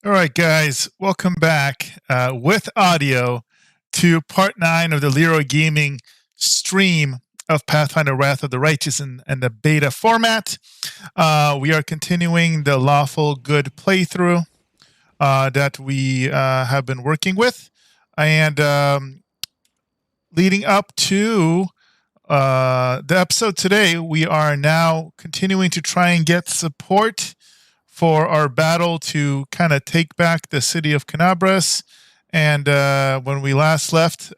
All right, guys, welcome back with audio to part 9 of the Leeroy Gaming stream of Pathfinder Wraith of the Righteous and the beta format. We are continuing the Lawful Good playthrough that we have been working with. And leading up to the episode today, we are now continuing to try and get support for our battle to kind of take back the city of Canabras. And when we last left,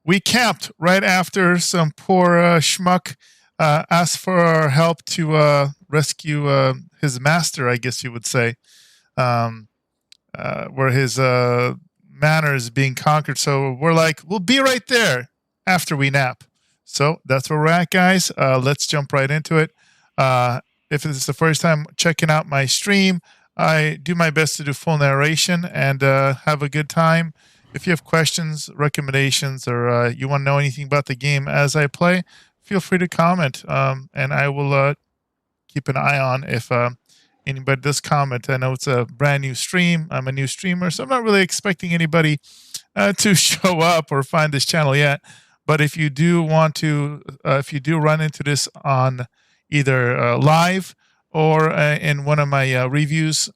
we camped right after some poor schmuck asked for our help to rescue his master, I guess you would say, where his manor is being conquered. So we're like, we'll be right there after we nap. So that's where we're at, guys. Let's jump right into it. If this is the first time checking out my stream, I do my best to do full narration and have a good time. If you have questions, recommendations, or you want to know anything about the game as I play, feel free to comment, and I will keep an eye on if anybody does comment. I know it's a brand new stream. I'm a new streamer, so I'm not really expecting anybody to show up or find this channel yet. But if you do want to, if you do run into this on either live or in one of my reviews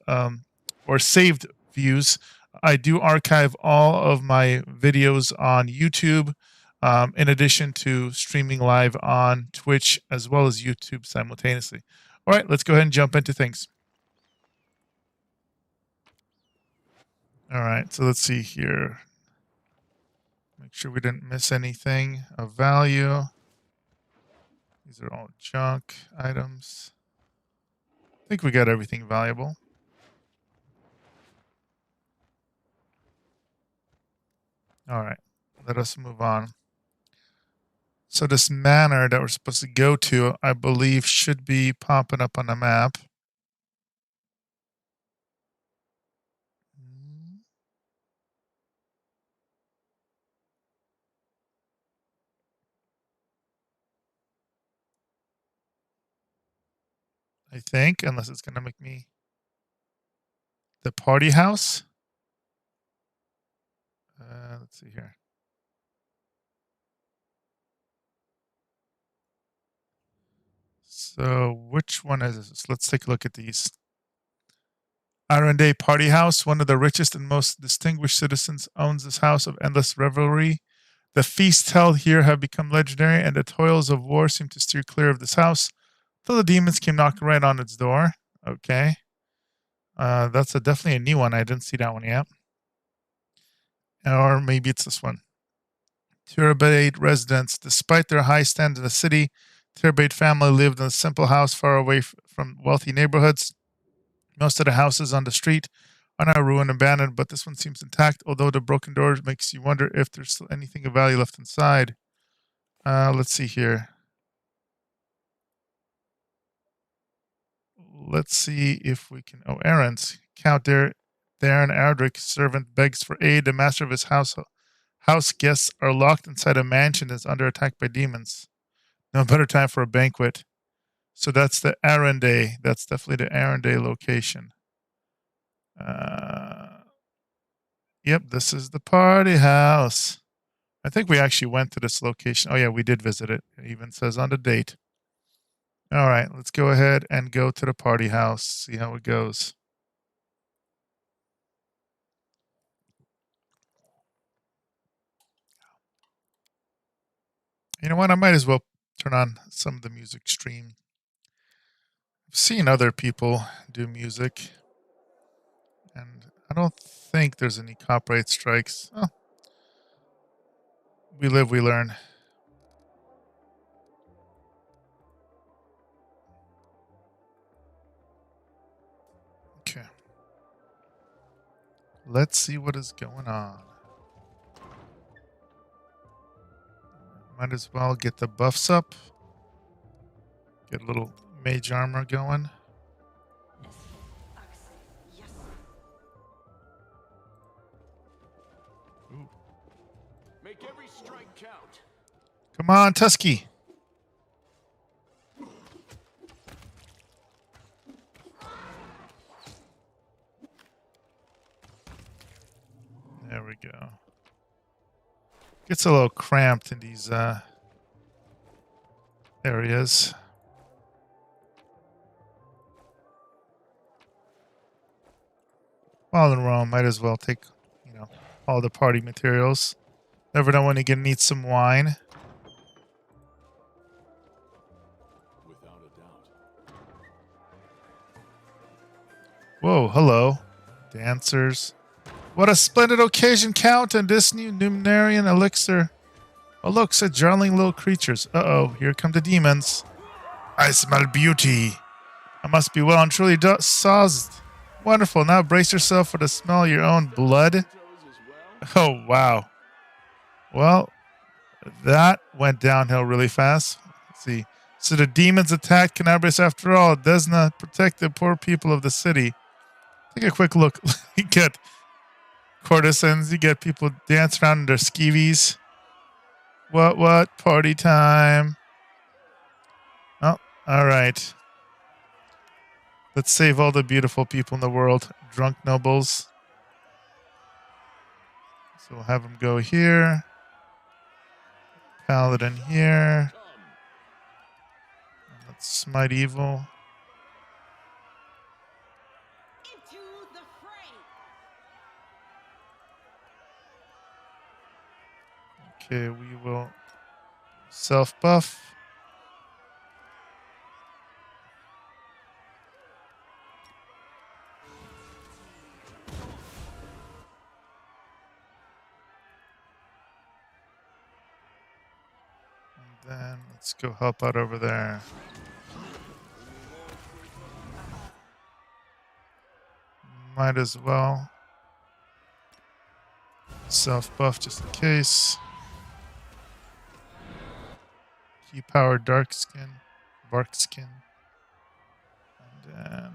or saved views, I do archive all of my videos on YouTube, in addition to streaming live on Twitch as well as YouTube simultaneously. All right, let's go ahead and jump into things. All right, so let's see here. Make sure we didn't miss anything of value. These are all junk items. I think we got everything valuable. All right, let us move on. So this manor that we're supposed to go to, I believe, should be popping up on the map. I think, unless it's going to make me the party house. Let's see here. So which one is this? Let's take a look at these. Iron Day Party House. One of the richest and most distinguished citizens owns this house of endless revelry, The feasts held here have become legendary, and the toils of war seem to steer clear of this house, till the demons came knocking right on its door. Okay. That's definitely a new one. I didn't see that one yet. Or maybe it's this one. Turbate residents. Despite their high stand in the city, Turbate family lived in a simple house far away from wealthy neighborhoods. Most of the houses on the street are now ruined and abandoned, but this one seems intact, although the broken door makes you wonder if there's still anything of value left inside. Let's see here. Let's see if we can... Oh, errands. Count Darren Ardrick, servant, begs for aid. The master of his house guests are locked inside a mansion that's under attack by demons. No better time for a banquet. So that's the Arendelle. That's definitely the Arendelle location. Yep, this is the party house. I think we actually went to this location. Oh, yeah, we did visit it. It even says on the date. All right, let's go ahead and go to the party house, see how it goes. You know what? I might as well turn on some of the music stream. I've seen other people do music, and I don't think there's any copyright strikes. Oh. We live, we learn. Okay. Let's see what is going on. Might as well get the buffs up. Get a little mage armor going. Ooh. Make every strike count. Come on, Tusky. There we go. Gets a little cramped in these areas. While in Rome, might as well take, all the party materials. Never know when you're gonna need some wine. Without a doubt. Whoa, hello. Dancers. What a splendid occasion, Count, and this new Numenarian elixir. Oh, look, such darling little creatures. Uh-oh, here come the demons. I smell beauty. I must be well and truly soused. Wonderful. Now brace yourself for the smell of your own blood. Oh, wow. Well, that went downhill really fast. Let's see. So the demons attacked Canabris after all. Desna protect the poor people of the city. Take a quick look. You get courtesans. You get people dance around in their skeevies. What? Party time. Oh, all right. Let's save all the beautiful people in the world. Drunk nobles. So we'll have them go here. Paladin here. Let's smite evil. Into the fray. Okay, we will self-buff. Then let's go help out over there. Might as well. Self-buff just in case. Key power bark skin. And then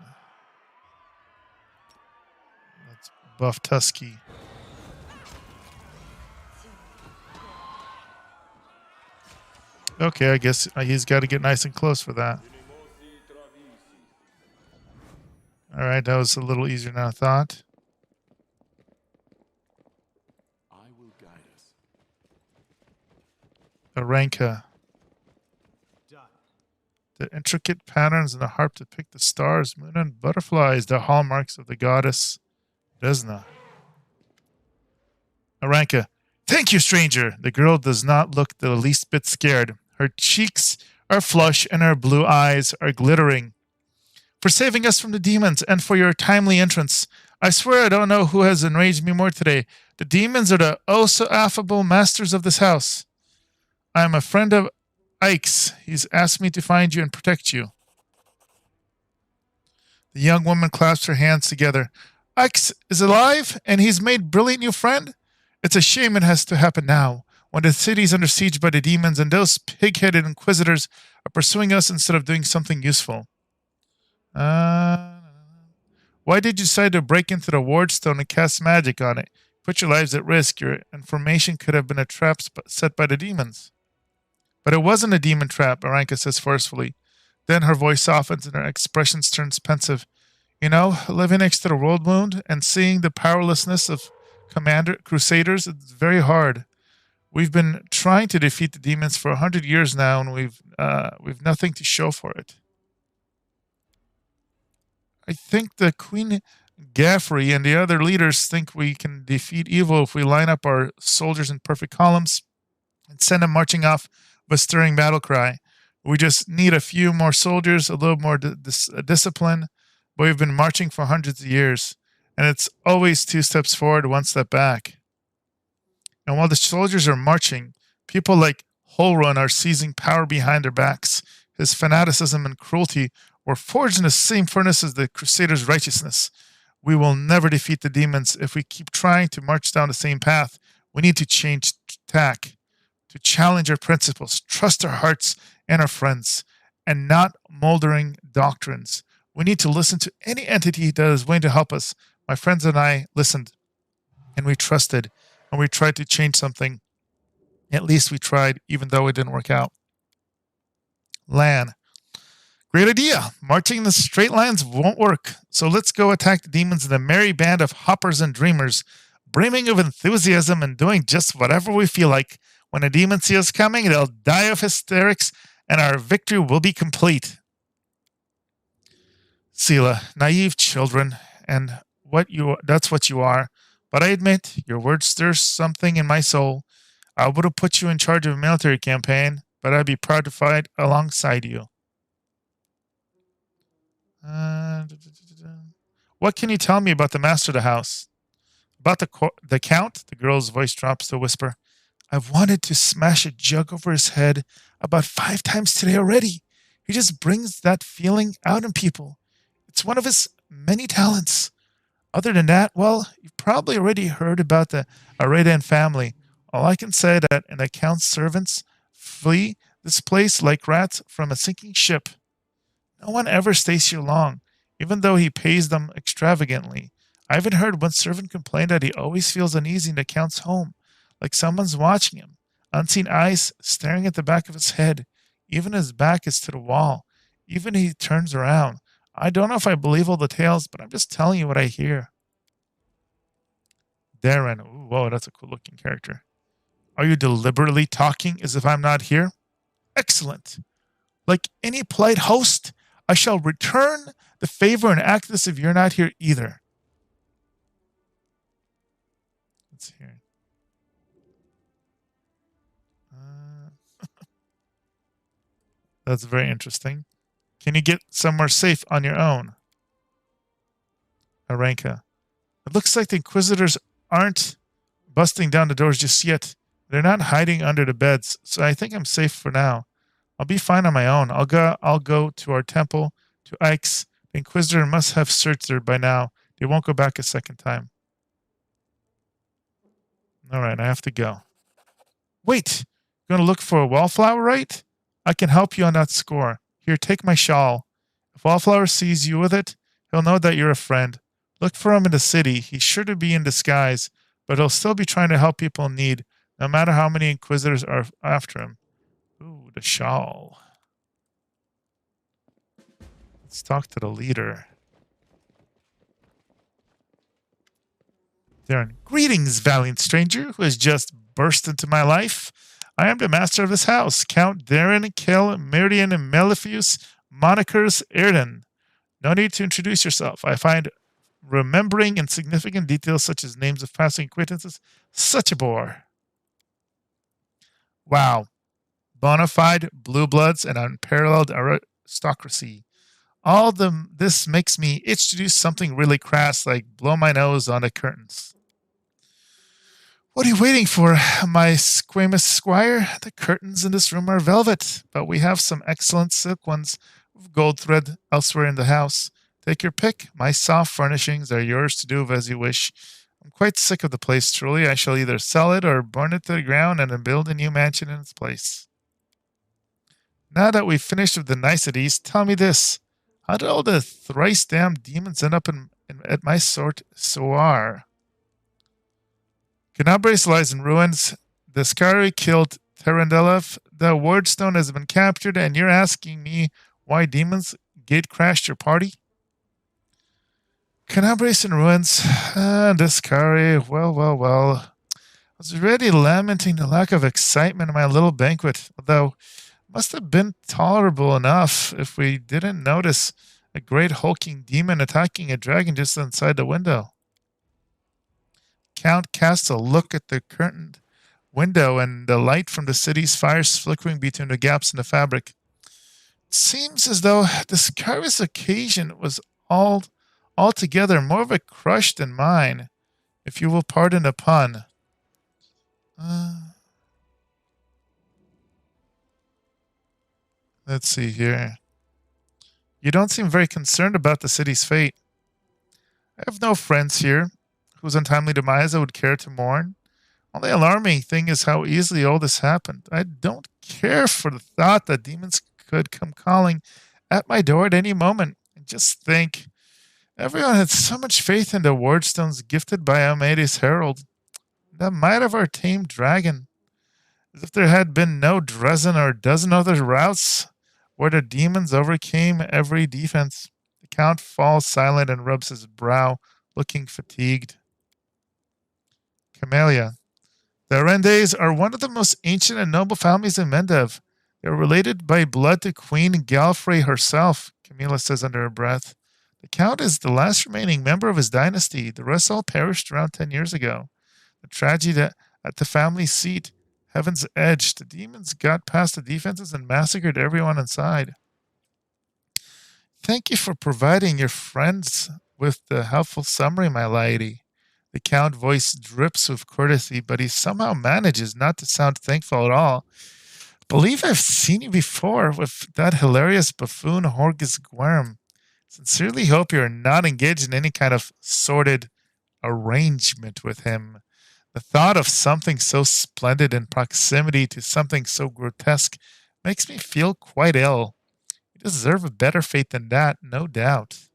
let's buff Tusky. Okay, I guess he's got to get nice and close for that. All right, that was a little easier than I thought. I will guide us. Aranka. The intricate patterns in the harp depict the stars, moon, and butterflies, the hallmarks of the goddess Desna. Aranka. Thank you, stranger. The girl does not look the least bit scared. Her cheeks are flush and her blue eyes are glittering. For saving us from the demons and for your timely entrance. I swear I don't know who has enraged me more today. The demons are the oh so affable masters of this house. I am a friend of Ike's. He's asked me to find you and protect you. The young woman clasps her hands together. Ike's is alive, and he's made brilliant new friend? It's a shame it has to happen now, when the city is under siege by the demons and those pig-headed inquisitors are pursuing us instead of doing something useful. Why did you decide to break into the ward stone and cast magic on it? Put your lives at risk. Your information could have been a trap set by the demons. But it wasn't a demon trap, Aranka says forcefully. Then her voice softens and her expressions turns pensive. You know, living next to the world wound and seeing the powerlessness of crusaders, it's very hard. We've been trying to defeat the demons for 100 years now, and we've nothing to show for it. I think the Queen Gaffrey and the other leaders think we can defeat evil if we line up our soldiers in perfect columns and send them marching off with a stirring battle cry. We just need a few more soldiers, a little more discipline, but we've been marching for hundreds of years, and it's always 2 steps forward, 1 step back. And while the soldiers are marching, people like Holrun are seizing power behind their backs. His fanaticism and cruelty were forged in the same furnace as the Crusaders' righteousness. We will never defeat the demons if we keep trying to march down the same path. We need to change tack, to challenge our principles, trust our hearts and our friends, and not moldering doctrines. We need to listen to any entity that is willing to help us. My friends and I listened, and we trusted, and we tried to change something. At least we tried, even though it didn't work out. Lan. Great idea. Marching in the straight lines won't work. So let's go attack the demons in a merry band of hoppers and dreamers, brimming of enthusiasm and doing just whatever we feel like. When the demons see us coming, they'll die of hysterics, and our victory will be complete. Sela, naive children, and that's what you are. But I admit, your words stir something in my soul. I would have put you in charge of a military campaign, but I'd be proud to fight alongside you. What can you tell me about the master of the house? About the count? The girl's voice drops to a whisper. I've wanted to smash a jug over his head about 5 times today already. He just brings that feeling out in people. It's one of his many talents. Other than that, well, you've probably already heard about the Aredan family. All I can say that in the count's servants flee this place like rats from a sinking ship. No one ever stays here long, even though he pays them extravagantly. I even heard one servant complain that he always feels uneasy in the count's home, like someone's watching him, unseen eyes staring at the back of his head. Even his back is to the wall. Even he turns around. I don't know if I believe all the tales, but I'm just telling you what I hear. Darren. Ooh, whoa, that's a cool-looking character. Are you deliberately talking as if I'm not here? Excellent. Like any polite host, I shall return the favor and act as if you're not here either. Let's hear. That's very interesting. Can you get somewhere safe on your own? Aranka. It looks like the Inquisitors aren't busting down the doors just yet. They're not hiding under the beds, so I think I'm safe for now. I'll be fine on my own. I'll go to our temple, to Ike's. The Inquisitor must have searched there by now. They won't go back a second time. All right, I have to go. Wait, you're going to look for a wallflower, right? I can help you on that score. Here, take my shawl. If Wallflower sees you with it, he'll know that you're a friend. Look for him in the city. He's sure to be in disguise, but he'll still be trying to help people in need, no matter how many Inquisitors are after him. Ooh, the shawl. Let's talk to the leader. Darren. Greetings, valiant stranger who has just burst into my life. I am the master of this house, Count Darren Kell Meridian Malefius Monikers Erden. No need to introduce yourself. I find remembering insignificant details such as names of passing acquaintances such a bore. Wow. Bonafide, blue bloods, and unparalleled aristocracy. This makes me itch to do something really crass, like blow my nose on the curtains. What are you waiting for, my squamous squire? The curtains in this room are velvet, but we have some excellent silk ones with gold thread elsewhere in the house. Take your pick. My soft furnishings are yours to do as you wish. I'm quite sick of the place, truly. I shall either sell it or burn it to the ground and then build a new mansion in its place. Now that we've finished with the niceties, tell me this. How did all the thrice damned demons end up at my soir? Canabres lies in ruins. The Skari killed Terendelev. The Wordstone has been captured, and you're asking me why demons gate-crashed your party? Canabres in ruins. The Skari. Well. I was already lamenting the lack of excitement in my little banquet, although it must have been tolerable enough if we didn't notice a great hulking demon attacking a dragon just inside the window. Count casts a look at the curtained window and the light from the city's fires flickering between the gaps in the fabric. It seems as though this Kyrus occasion was altogether more of a crush than mine, if you will pardon the pun. Let's see here. You don't seem very concerned about the city's fate. I have no friends here whose untimely demise I would care to mourn. Only alarming thing is how easily all this happened. I don't care for the thought that demons could come calling at my door at any moment. And just think, everyone had so much faith in the wordstones gifted by Amedes Herald. The might of our tamed dragon. As if there had been no dozen other routes where the demons overcame every defense. The Count falls silent and rubs his brow, looking fatigued. Camellia. The Arendes are one of the most ancient and noble families in Mendev. They are related by blood to Queen Galfrey herself, Camilla says under her breath. The Count is the last remaining member of his dynasty. The rest all perished around 10 years ago. The tragedy at the family seat, Heaven's Edge, the demons got past the defenses and massacred everyone inside. Thank you for providing your friends with the helpful summary, my lady. The Count voice drips with courtesy, but he somehow manages not to sound thankful at all. Believe I've seen you before with that hilarious buffoon Horgus Gwerm. Sincerely hope you're not engaged in any kind of sordid arrangement with him. The thought of something so splendid in proximity to something so grotesque makes me feel quite ill. You deserve a better fate than that, no doubt.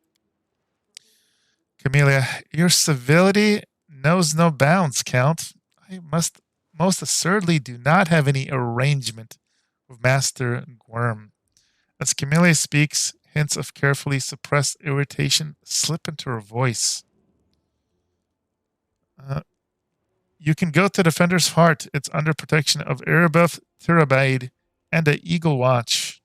Camellia, your civility knows no bounds, Count. I most assuredly do not have any arrangement with Master Gwerm. As Camellia speaks, hints of carefully suppressed irritation slip into her voice. You can go to Defender's Heart. It's under protection of Erebeth Tirabaid and the Eagle Watch.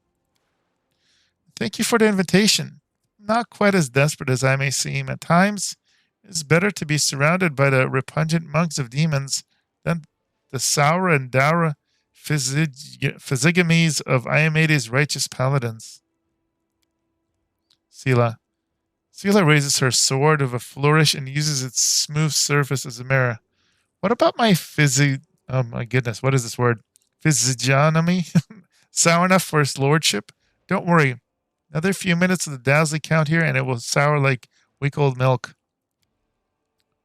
Thank you for the invitation. Not quite as desperate as I may seem. At times, it is better to be surrounded by the repugnant monks of demons than the sour and dour physiognomies of Iomedes' righteous paladins. Sela. Sela raises her sword with a flourish and uses its smooth surface as a mirror. What about my oh my goodness, what is this word? Physiognomy? Sour enough for his lordship? Don't worry. Another few minutes of the dazzling Count here and it will sour like week-old milk.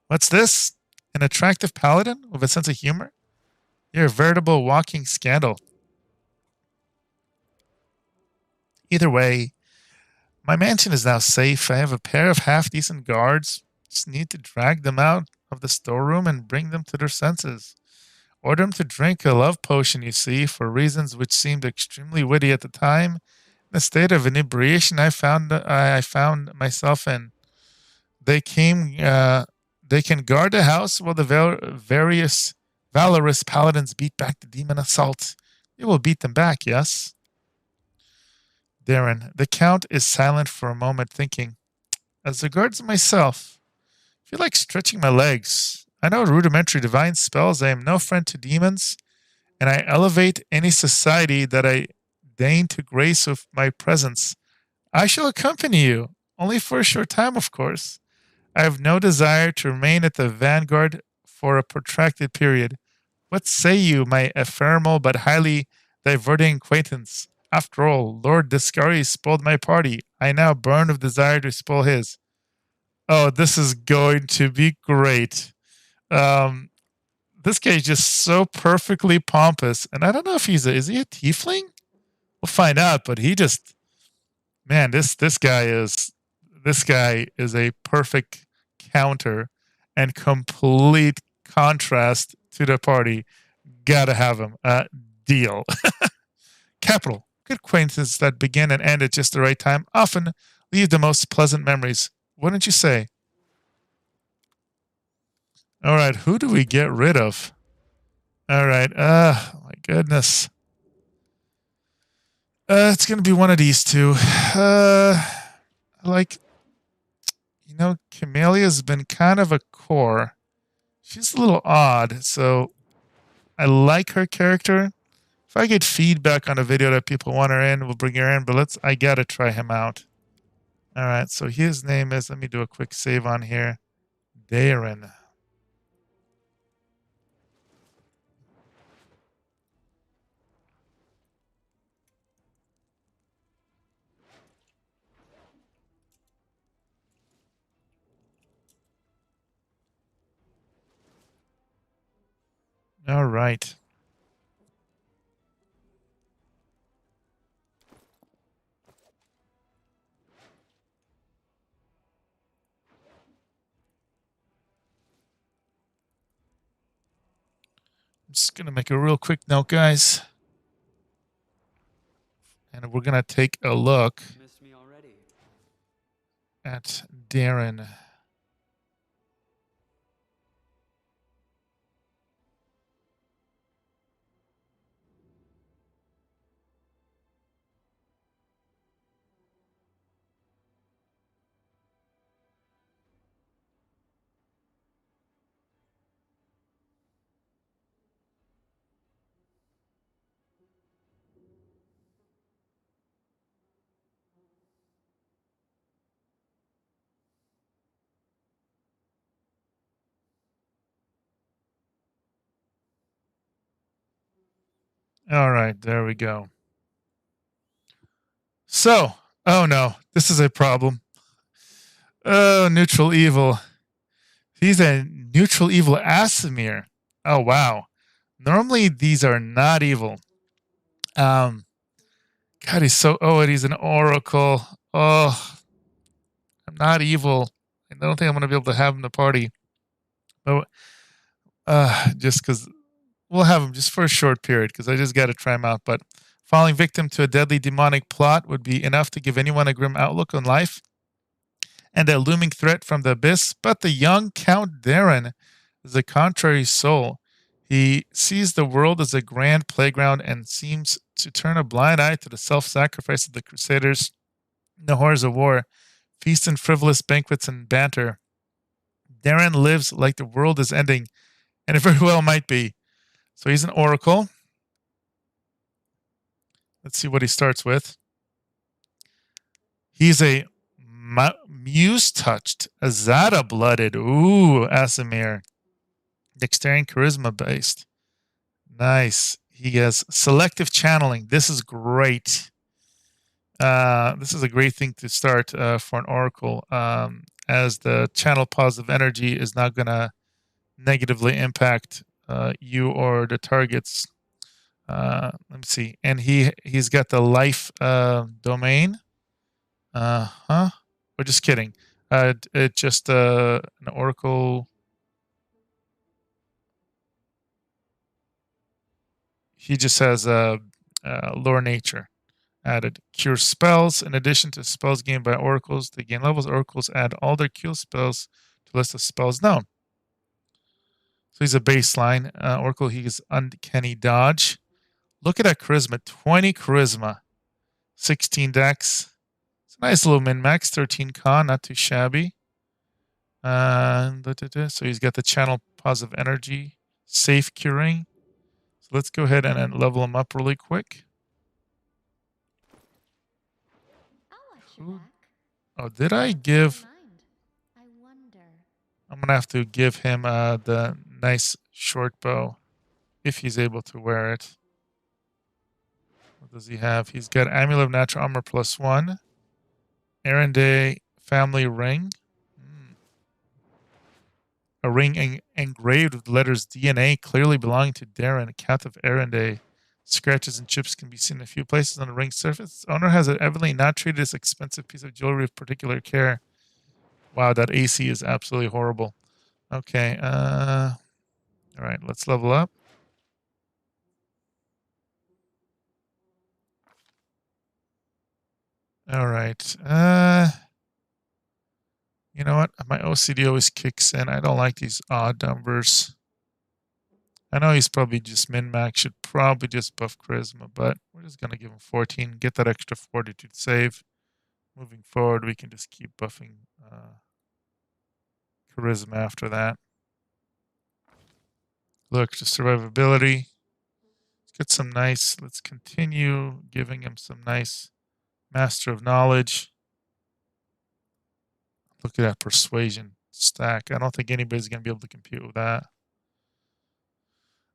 What's this? An attractive paladin with a sense of humor? You're a veritable walking scandal. Either way, my mansion is now safe. I have a pair of half-decent guards. Just need to drag them out of the storeroom and bring them to their senses. Order them to drink a love potion, you see, for reasons which seemed extremely witty at the time. The state of inebriation I found myself in. They can guard the house while the various valorous paladins beat back the demon assault. You will beat them back, yes? Darren, the Count is silent for a moment, thinking, as regards myself, I feel like stretching my legs. I know rudimentary divine spells. I am no friend to demons, and I elevate any society that I deign to grace with my presence. I shall accompany you, only for a short time, of course. I have no desire to remain at the vanguard for a protracted period. What say you, my ephemeral but highly diverting acquaintance? After all, Lord Discari spoiled my party. I now burn with desire to spoil his. Oh, this is going to be great. Um, this guy is just so perfectly pompous, and I don't know if is he a tiefling? We'll find out. But he just, man, this guy is a perfect counter and complete contrast to the party. Gotta have him. Deal. Capital. Good acquaintances that begin and end at just the right time often leave the most pleasant memories. Wouldn't you say? All right, who do we get rid of? All right, my goodness. It's gonna be one of these two. Like, Camelia's been kind of a core. She's a little odd, so I like her character. If I get feedback on a video that people want her in, we'll bring her in, but I gotta try him out. All right, so his name is, let me do a quick save on here. Darren. All right. I'm just going to make a real quick note, guys. And we're going to take a look at Darren. All right, there we go. So, oh no, this is a problem. Oh, neutral evil. He's a neutral evil Asimir. Oh, wow. Normally, these are not evil. God, he's so... Oh, and he's an oracle. Oh, I'm not evil. I don't think I'm going to be able to have him in the party. But just because... We'll have him just for a short period, because I just got to try him out. But falling victim to a deadly demonic plot would be enough to give anyone a grim outlook on life and a looming threat from the abyss. But the young Count Darren is a contrary soul. He sees the world as a grand playground and seems to turn a blind eye to the self-sacrifice of the Crusaders in the horrors of war, feasts and frivolous banquets and banter. Darren lives like the world is ending, and it very well might be. So he's an oracle. Let's see what he starts with. He's a muse-touched, Azada-blooded. Ooh, Asimir. Dexterity and charisma based. Nice. He has selective channeling. This is great. This is a great thing to start for an oracle, as the channel positive energy is not going to negatively impact you or the targets. Let me see. And he's got the life domain. We're just kidding. It just an oracle. He just has lore nature added. Cure spells. In addition to spells gained by oracles, to gain levels, oracles add all their cure spells to a list of spells known. So he's a baseline oracle. He's uncanny dodge. Look at that charisma. 20 charisma. 16 dex. It's a nice little min-max. 13 con. Not too shabby. So he's got the channel positive energy. Safe curing. So let's go ahead and then level him up really quick. Oh, did I give... I'm going to have to give him the nice short bow if he's able to wear it. What does he have? He's got Amulet of Natural Armor +1. Erende Family Ring. A ring engraved with the letters DNA clearly belonging to Darren, Cat of Erende. Scratches and chips can be seen in a few places on the ring's surface. Its owner has evidently not treated this expensive piece of jewelry with particular care. Wow, that AC is absolutely horrible. Okay, all right, let's level up. All right, you know what? My OCD always kicks in. I don't like these odd numbers. I know he's probably just min-max, should probably just buff Charisma, but we're just going to give him 14, get that extra Fortitude save. Moving forward, we can just keep buffing Charisma after that. Look, just survivability. Let's get some nice, let's continue giving him some nice Master of Knowledge. Look at that Persuasion stack. I don't think anybody's going to be able to compete with that.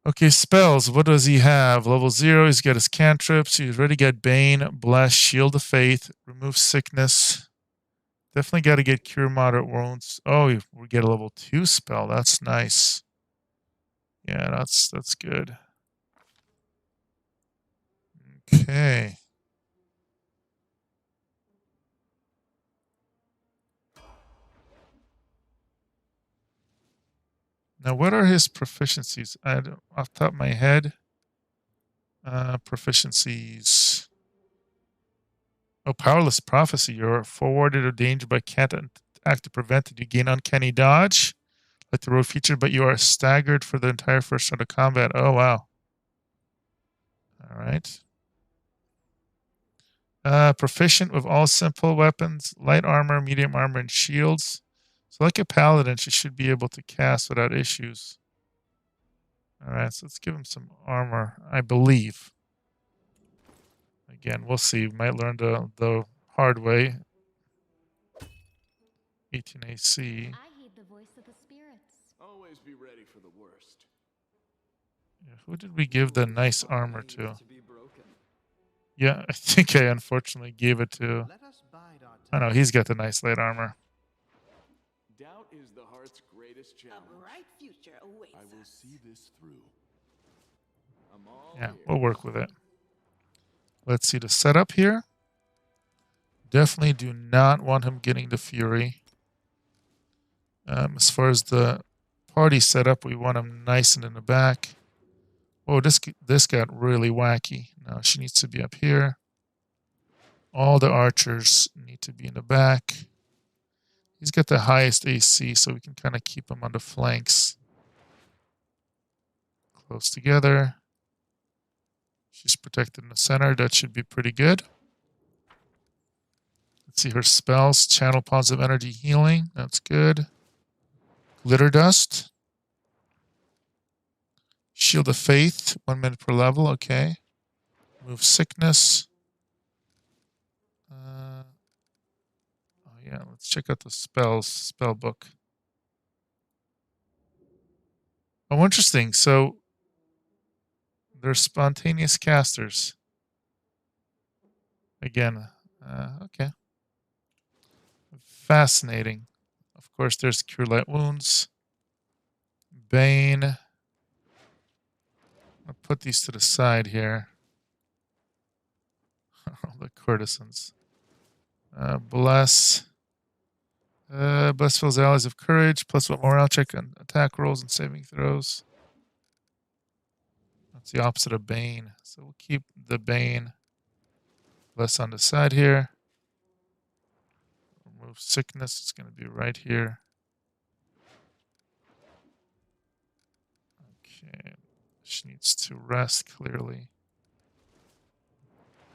Okay, spells. What does he have? Level 0, he's got his cantrips. He's already got Bane, Bless, Shield of Faith, Remove Sickness. Definitely got to get Cure Moderate Wounds. Oh, we get a level 2 spell. That's nice. Yeah, that's good. Okay. Now, what are his proficiencies? Off the top of my head, proficiencies. Oh, Powerless Prophecy. You're forwarded or danger but can't act to prevent it. You gain Uncanny Dodge, like the road feature, but you are staggered for the entire first round of combat. Oh, wow. All right. Proficient with all simple weapons, light armor, medium armor, and shields. So like a paladin, she should be able to cast without issues. All right, so let's give him some armor, I believe. Again, we'll see. We might learn the hard way. 18 AC. I heed the voice of the spirits. Always be ready for the worst. Yeah, who did we give the nice armor to? Yeah, I think I unfortunately gave it to... I know, he's got the nice light armor. Doubt is the heart's greatest challenge. A bright future awaits I will see this through. Yeah, we'll work with it. Let's see the setup here. Definitely do not want him getting the Fury. As far as the party setup, we want him nice and in the back. Oh, this got really wacky. Now she needs to be up here. All the archers need to be in the back. He's got the highest AC, so we can kind of keep him on the flanks. Close together. She's protected in the center. That should be pretty good. Let's see her spells. Channel Positive Energy Healing. That's good. Glitter Dust. Shield of Faith. 1 minute per level. Okay. Remove Sickness. Yeah, let's check out the spell book. Oh, interesting. So they're spontaneous casters. Again, okay. Fascinating. Of course, there's Cure Light Wounds. Bane. I'll put these to the side here. The courtesans. Bless. Bless fills allies of courage, plus 1 morale check on attack rolls and saving throws. That's the opposite of Bane. So we'll keep the Bane. Bless on the side here. Remove Sickness. It's going to be right here. Okay. She needs to rest, clearly.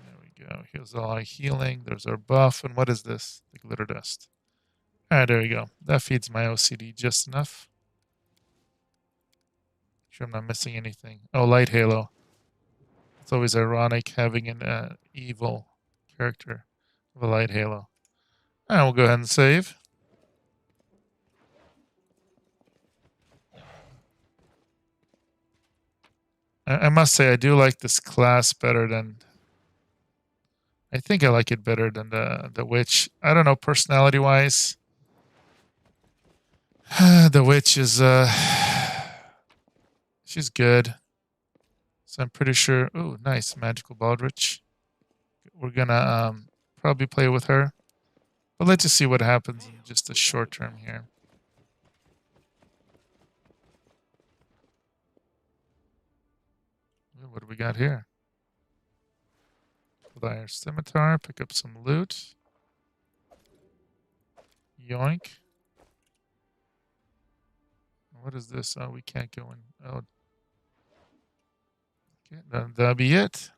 There we go. Here's all our healing. There's our buff. And what is this? The Glitter Dust. All right, there we go. That feeds my OCD just enough. Sure, I'm not missing anything. Oh, light halo. It's always ironic having an evil character with a light halo. All right, we'll go ahead and save. I must say, I do like this class better than. I think I like it better than the witch. I don't know, personality wise. The witch is she's good. So I'm pretty sure. Oh, nice magical baldrich. We're gonna probably play with her, but let's just see what happens in just the short term here. Ooh, what do we got here? With our scimitar, pick up some loot. Yoink. What is this? Oh, we can't go in. Oh, okay, then that'll be it.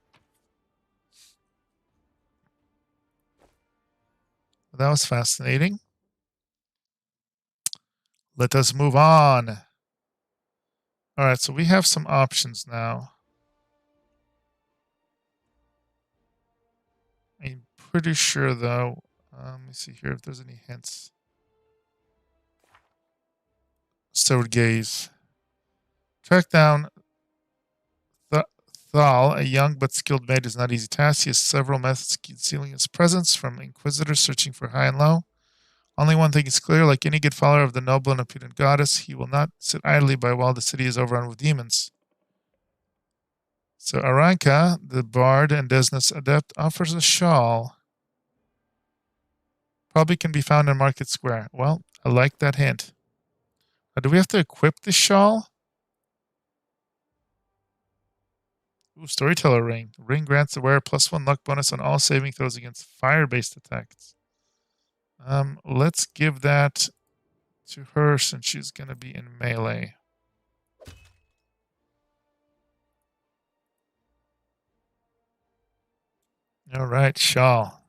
That was fascinating. Let us move on. All right, so we have some options now. I'm pretty sure, though. Let me see here if there's any hints. Sword gaze. Track down Thal, a young but skilled maid, is not an easy task. He has several methods concealing his presence from inquisitors searching for high and low. Only one thing is clear: like any good follower of the noble and impudent goddess, he will not sit idly by while the city is overrun with demons. So Aranka, the bard and Desna's adept, offers a shawl. Probably can be found in Market Square. Well, I like that hint. Now, do we have to equip the shawl? Ooh, Storyteller Ring. Ring grants the wearer +1 luck bonus on all saving throws against fire-based attacks. Let's give that to her since she's going to be in melee. All right, shawl.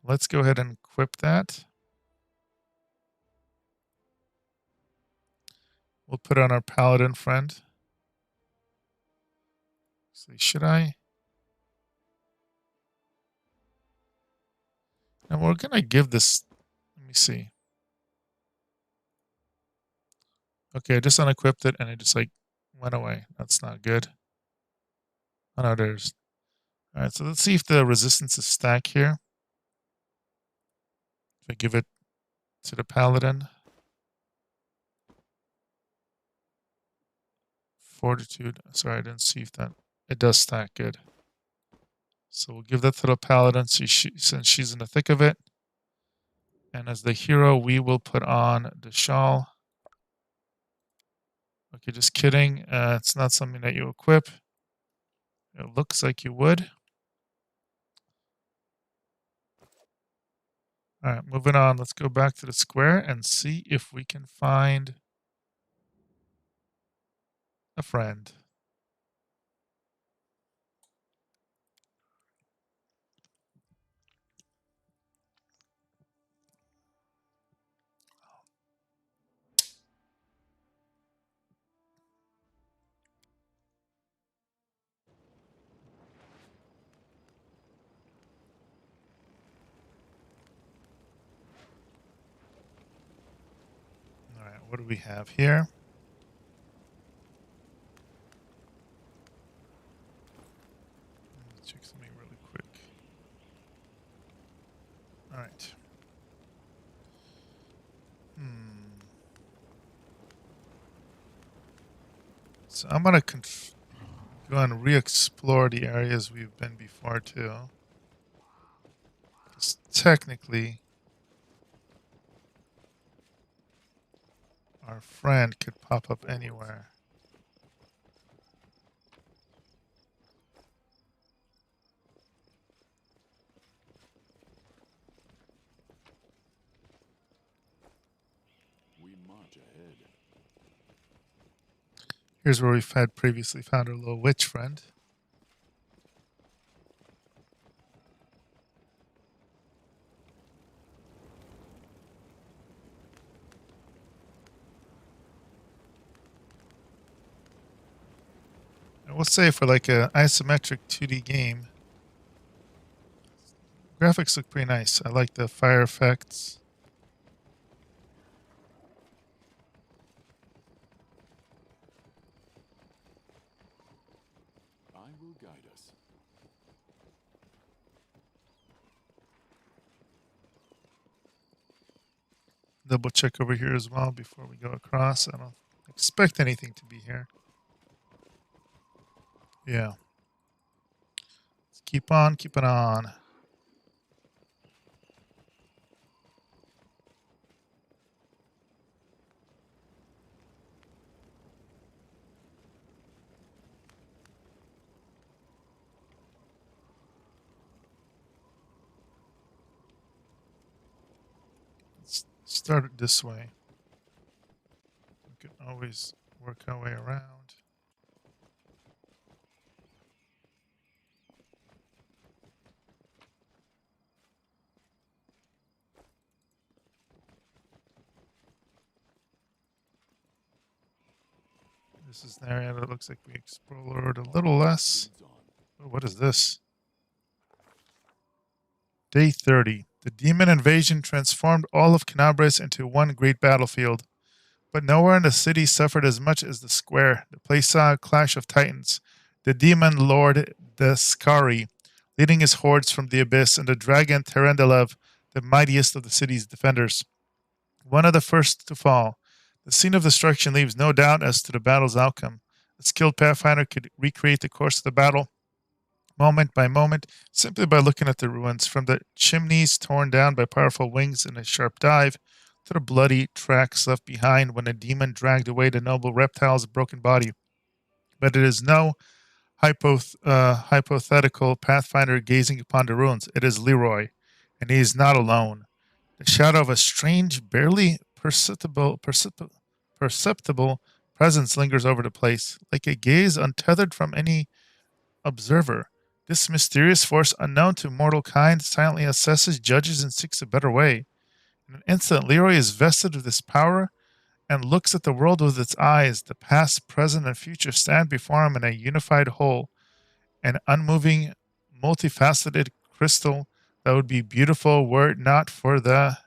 Let's go ahead and equip that. We'll put on our paladin friend. See, should I? And we're going to give this. Let me see. Okay, I just unequipped it and it just like went away. That's not good. Oh no, there's. All right, so let's see if the resistance is stacked here. If I give it to the paladin. Fortitude. Sorry, I didn't see if that. It does stack good. So we'll give that to the paladin since she's in the thick of it. And as the hero, we will put on the shawl. Okay, just kidding. It's not something that you equip. It looks like you would. All right, moving on. Let's go back to the square and see if we can find a friend. All right, what do we have here? Let's check something really quick. All right. So I'm going to go and re-explore the areas we've been before too. Because technically, our friend could pop up anywhere. We march ahead. Here's where we've had previously found our little witch friend. I will say for like a isometric 2D game, graphics look pretty nice. I like the fire effects. I will guide us. Double check over here as well before we go across. I don't expect anything to be here. Yeah. Let's keep on keeping on. Let's start it this way. We can always work our way around. This is an area that looks like we explored a little less. Leads on. Oh, what is this? Day 30. The demon invasion transformed all of Canabres into one great battlefield. But nowhere in the city suffered as much as the square. The place saw a clash of titans. The demon lord Deskari, leading his hordes from the abyss, and the dragon Terendelev, the mightiest of the city's defenders. One of the first to fall. The scene of destruction leaves no doubt as to the battle's outcome. A skilled Pathfinder could recreate the course of the battle, moment by moment, simply by looking at the ruins, from the chimneys torn down by powerful wings in a sharp dive, to the bloody tracks left behind when a demon dragged away the noble reptile's broken body. But it is no hypothetical Pathfinder gazing upon the ruins. It is Leeroy, and he is not alone. The shadow of a strange, barely perceptible presence lingers over the place, like a gaze untethered from any observer. This mysterious force, unknown to mortal kind, silently assesses, judges, and seeks a better way. In an instant, Leroy is vested with this power and looks at the world with its eyes. The past, present, and future stand before him in a unified whole, an unmoving, multifaceted crystal that would be beautiful were it not for the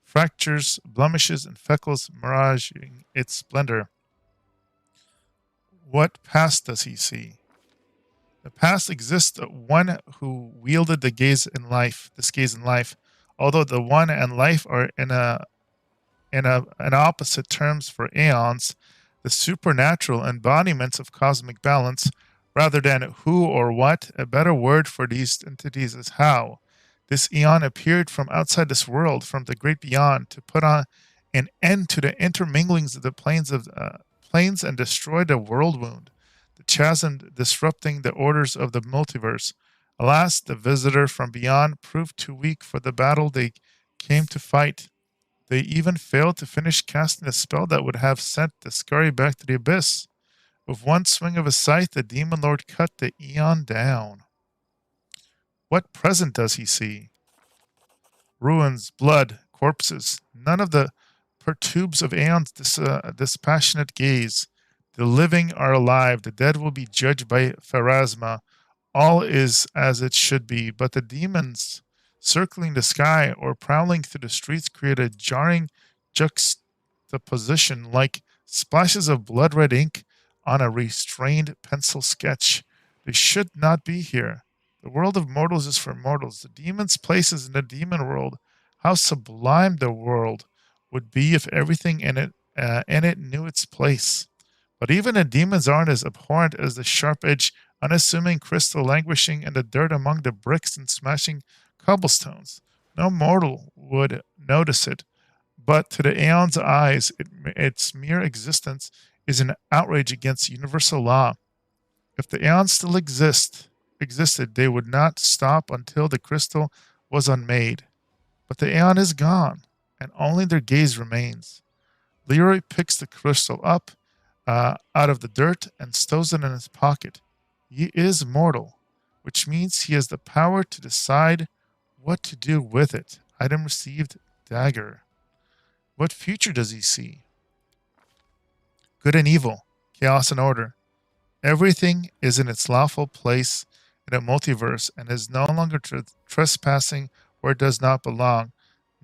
fractures, blemishes, and freckles miraging its splendor. What past does he see? The past exists one who wielded the gaze in life, this gaze in life, although the one and life are in opposite terms for aeons, the supernatural embodiments of cosmic balance, rather than who or what. A better word for these entities is how. This eon appeared from outside this world, from the great beyond, to put on an end to the interminglings of the planes and destroy the world wound, the chasm disrupting the orders of the multiverse. Alas, the visitor from beyond proved too weak for the battle they came to fight. They even failed to finish casting a spell that would have sent the Scurry back to the abyss. With one swing of his scythe, the demon lord cut the eon down. What present does he see? Ruins, blood, corpses. None of the perturbs of aeon's dispassionate gaze. The living are alive. The dead will be judged by Pharasma. All is as it should be, but the demons circling the sky or prowling through the streets create a jarring juxtaposition like splashes of blood red ink on a restrained pencil sketch. They should not be here. The world of mortals is for mortals. The demon's place is in the demon world. How sublime the world would be if everything in it knew its place. But even the demons aren't as abhorrent as the sharp-edged, unassuming crystal languishing in the dirt among the bricks and smashing cobblestones. No mortal would notice it, but to the aeon's eyes, its mere existence is an outrage against universal law. If the aeons still existed, they would not stop until the crystal was unmade. But the aeon is gone, and only their gaze remains. Leroy picks the crystal up out of the dirt and stows it in his pocket. He is mortal, which means he has the power to decide what to do with it. Item received, dagger. What future does he see? Good and evil, chaos and order. Everything is in its lawful place in a multiverse and is no longer trespassing where it does not belong.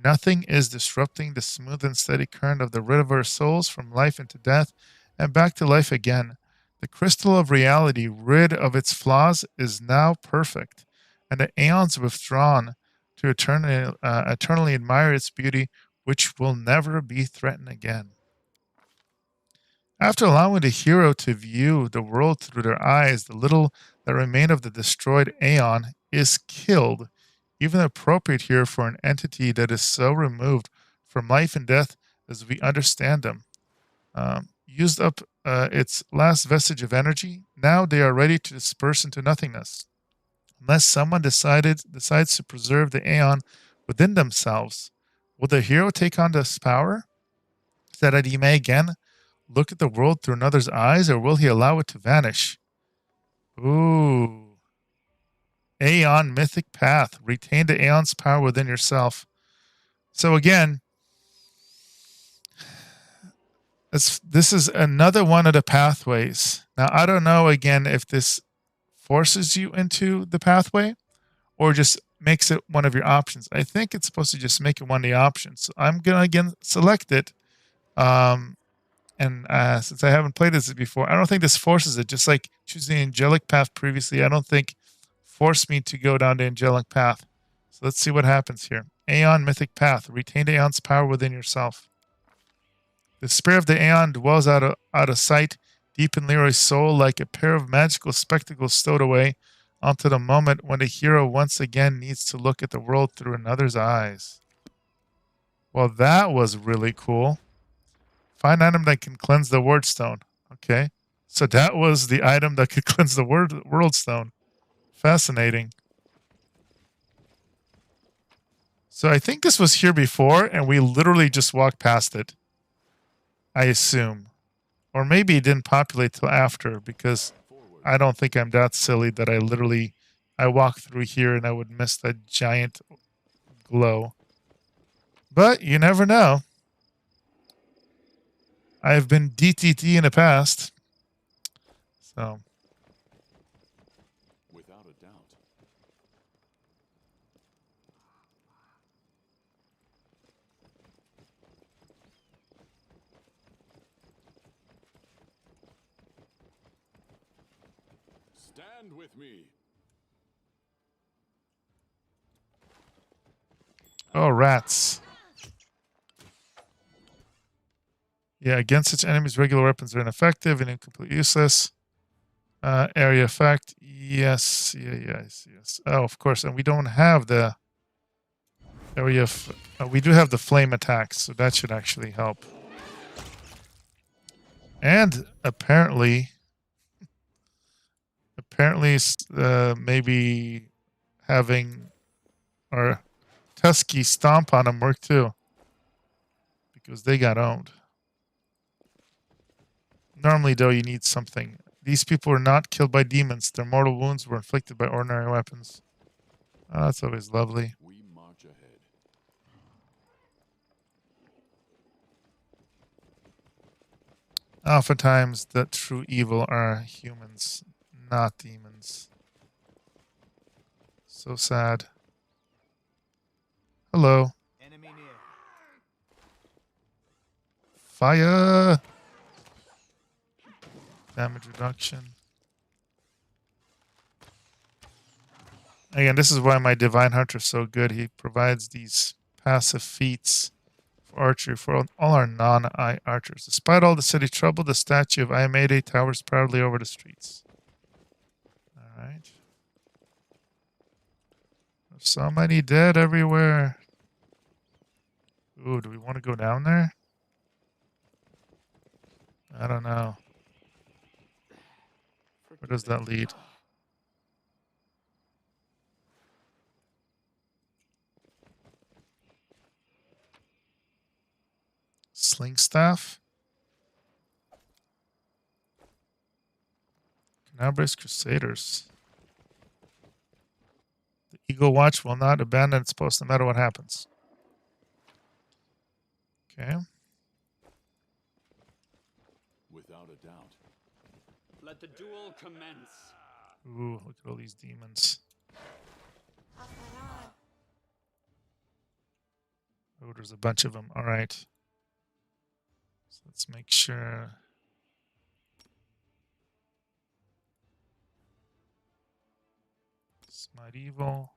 Nothing is disrupting the smooth and steady current of the river of souls from life into death and back to life again. The crystal of reality, rid of its flaws, is now perfect, and the aeons withdrawn to eternally admire its beauty, which will never be threatened again. After allowing the hero to view the world through their eyes, the little that remain of the destroyed Aeon is killed, even appropriate here for an entity that is so removed from life and death as we understand them. Used up its last vestige of energy, now they are ready to disperse into nothingness. Unless someone decides to preserve the Aeon within themselves, will the hero take on this power so that he may again look at the world through another's eyes, or will he allow it to vanish? Ooh. Aeon Mythic Path. Retain the Aeon's power within yourself. So again, this is another one of the pathways. Now, I don't know, again, if this forces you into the pathway or just makes it one of your options. I think it's supposed to just make it one of the options. So I'm going to, again, select it. And since I haven't played this before, I don't think this forces it. Just like choosing the angelic path previously, I don't think forced me to go down the angelic path. So let's see what happens here. Aeon Mythic Path. Retain the Aeon's power within yourself. The spirit of the Aeon dwells out of sight, deep in Leeroy's soul, like a pair of magical spectacles stowed away onto the moment when the hero once again needs to look at the world through another's eyes. Well, that was really cool. Find item that can cleanse the word stone. Okay. So that was the item that could cleanse the world stone. Fascinating. So I think this was here before, and we literally just walked past it. I assume. Or maybe it didn't populate till after, because I don't think I'm that silly that I walk through here and I would miss that giant glow. But you never know. I've been DTT in the past. So. Without a doubt. Stand with me. Oh, rats. Yeah, against such enemies, regular weapons are ineffective and completely useless. Area effect. Yes. Yes. Oh, of course. And we don't have the area. We do have the flame attacks, so that should actually help. And apparently, maybe having our Tusky stomp on them work too, because they got owned. Normally, though, you need something. These people were not killed by demons. Their mortal wounds were inflicted by ordinary weapons. Oh, that's always lovely. We march ahead. Oftentimes, the true evil are humans, not demons. So sad. Hello. Enemy near. Fire! Damage reduction. Again, this is why my Divine Hunter is so good. He provides these passive feats for archery for all our non-eye archers. Despite all the city trouble, the statue of Ayamede towers proudly over the streets. Alright. There's so many dead everywhere. Ooh, do we want to go down there? I don't know. Where does that lead? Sling staff? Canabras Crusaders. The Eagle Watch will not abandon its post no matter what happens. Okay. Without a doubt. Let the duel commence. Ooh, look at all these demons. Oh, there's a bunch of them. All right. So let's make sure. Smite evil.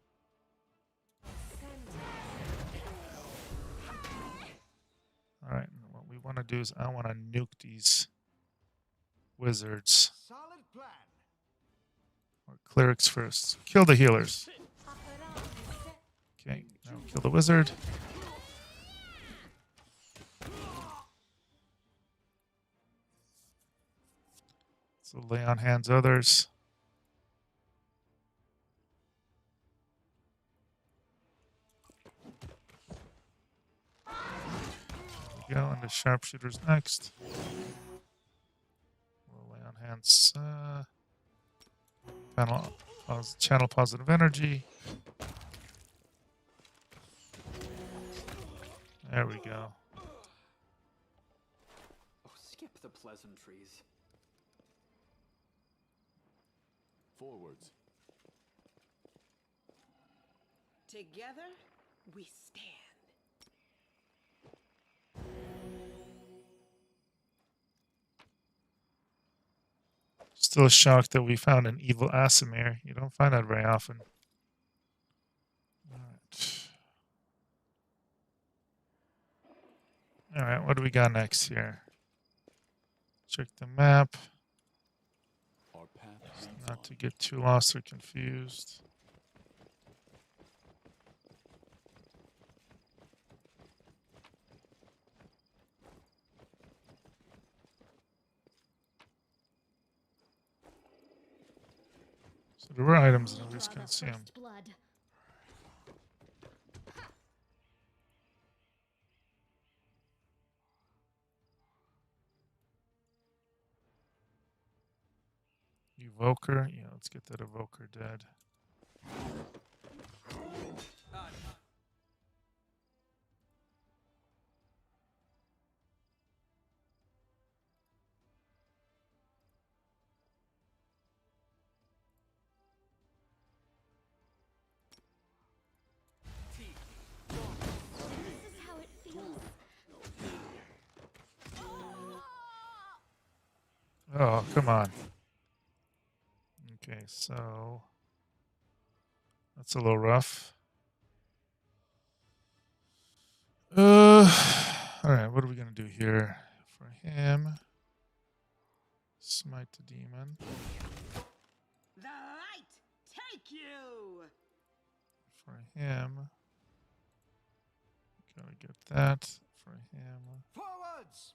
All right. What we want to do is I want to nuke these wizards. Solid plan. Or clerics first. Kill the healers. Okay, now kill the wizard. So lay on hands others. There we go, and the sharpshooter's next. We'll lay on hands. Channel positive energy. There we go. Oh, skip the pleasantries. Forwards. Together, we stand. Still shocked that we found an evil Asimir. You don't find that very often. All right, what do we got next here? Check the map. Our path leads Not on. to get too lost or confused. So there were items, and we just couldn't see them. Blood. Evoker? Yeah, let's get that evoker dead. This is how it feels. Oh, come on. Okay, so that's a little rough. All right, what are we gonna do here? For him, smite the demon. The light take you. For him, gotta get that. For him, Forwards.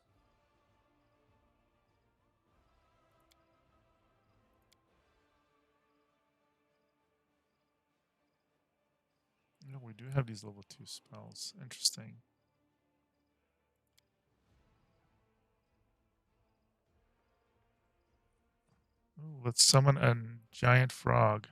no, we do have these level 2 spells. Interesting. Ooh, let's summon a giant frog.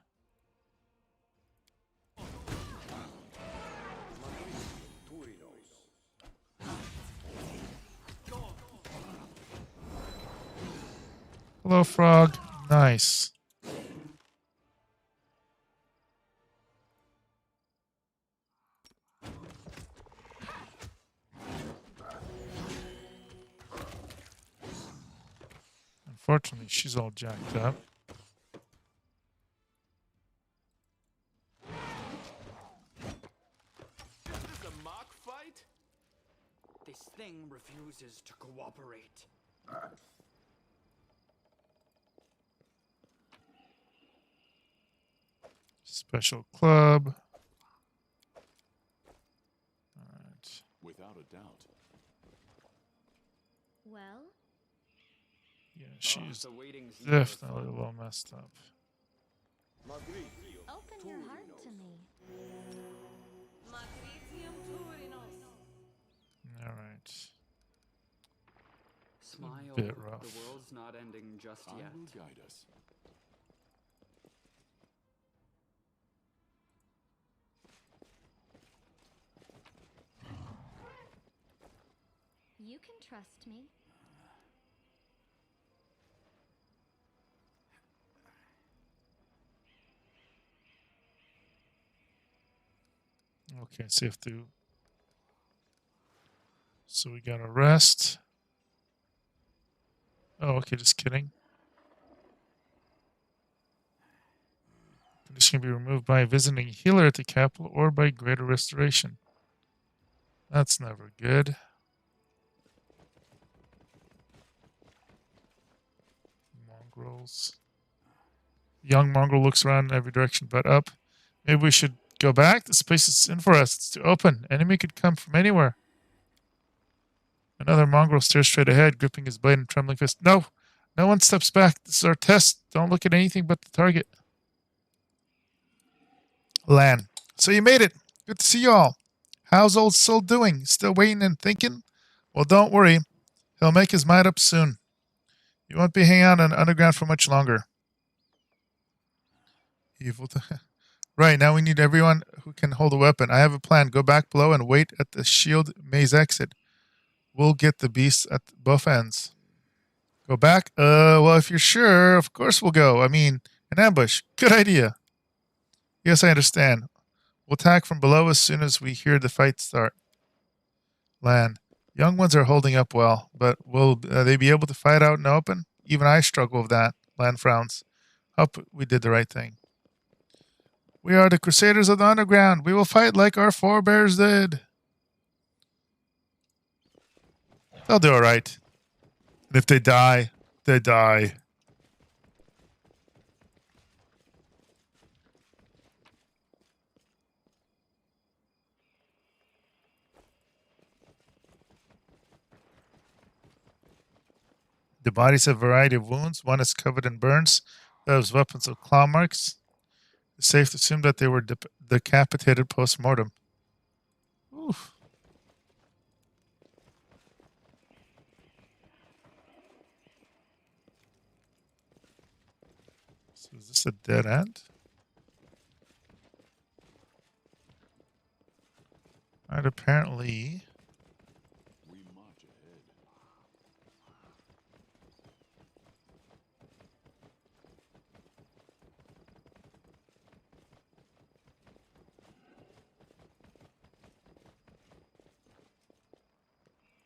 Hello, frog. Nice. Unfortunately, she's all jacked up. Is this a mock fight? This thing refuses to cooperate. Special club. All right. Without a doubt. Well, Yeah, she's The waiting's definitely a little messed up. open your heart to me. All right. Smile. Bit rough. The world's not ending just I yet. will guide us. You can trust me. Okay, so you have to. So we got a rest. Oh, okay, just kidding. Condition can be removed by visiting a healer at the capital or by greater restoration. That's never good. Mongrels. Young mongrel looks around in every direction but up. Maybe we should go back? This place is in for us. It's too open. Enemy could come from anywhere. Another mongrel stares straight ahead, gripping his blade and trembling fist. No! No one steps back. This is our test. Don't look at anything but the target. Lan. So you made it. Good to see you all. How's old Soul doing? Still waiting and thinking? Well, don't worry. He'll make his mind up soon. You won't be hanging out on underground for much longer. Evil. Right, now we need everyone who can hold a weapon. I have a plan. Go back below and wait at the shield maze exit. We'll get the beasts at both ends. Go back? Well, if you're sure, of course we'll go. I mean, an ambush. Good idea. Yes, I understand. We'll attack from below as soon as we hear the fight start. Lan. Young ones are holding up well, but will they be able to fight out in the open? Even I struggle with that. Lan frowns. Hope we did the right thing. We are the Crusaders of the Underground. We will fight like our forebears did. They'll do all right. And if they die, they die. The bodies have a variety of wounds. One is covered in burns. The other has weapons of claw marks. It's safe to assume that they were decapitated post-mortem. Oof. So is this a dead end? Alright, apparently. We march ahead.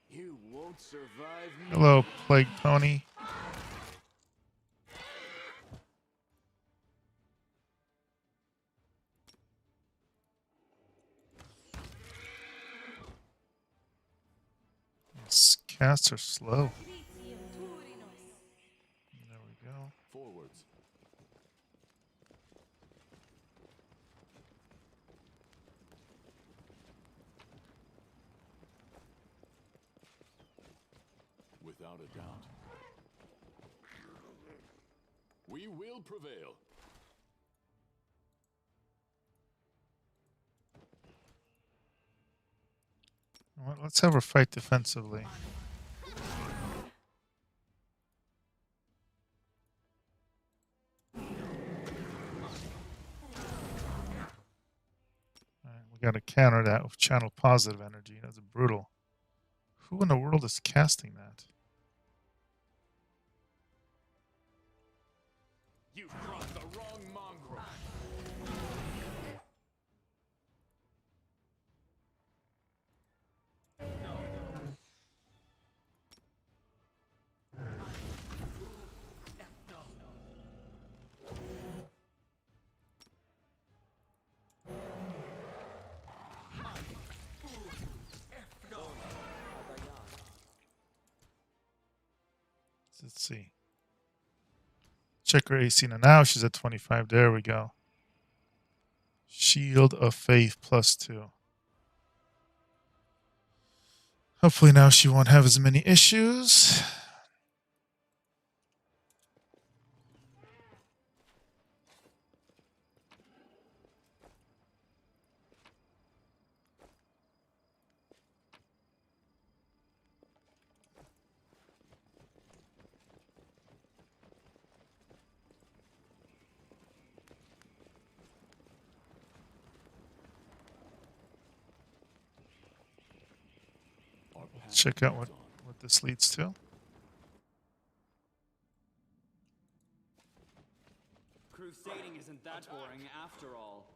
You won't survive me. Hello, Plague Pony. These casts are slow. There we go. Forwards. Without a doubt. We will prevail. Well, let's have her fight defensively. We got to counter that with channel positive energy. That's brutal. Who in the world is casting that? You've brought the wrong mongrel. Let's see. Check her AC now. She's at 25. There we go. Shield of Faith +2. Hopefully now she won't have as many issues. Check out what this leads to. Crusading isn't that boring after all.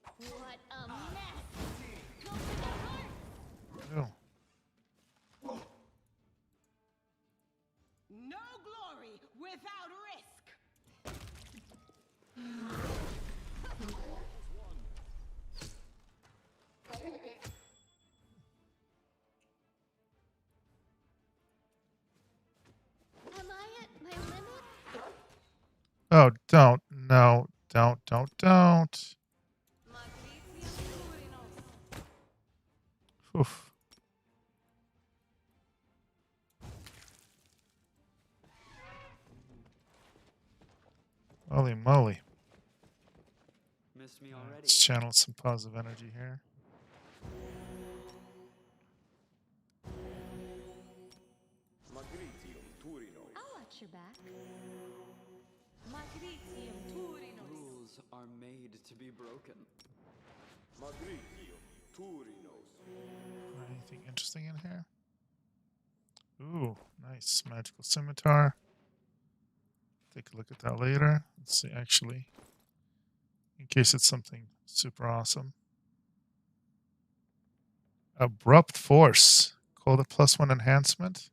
What a mess! Go for the heart! Oh. No glory without risk. Am I at my limit? Oh, don't. No. Don't. Oof. Holy moly. Miss me already? Let's channel some positive energy here. I'll watch your back. Rules are made to be broken. Anything interesting in here? Ooh, nice. Magical scimitar. Take a look at that later. Let's see, actually. In case it's something super awesome. Abrupt Force. Call it +1 enhancement.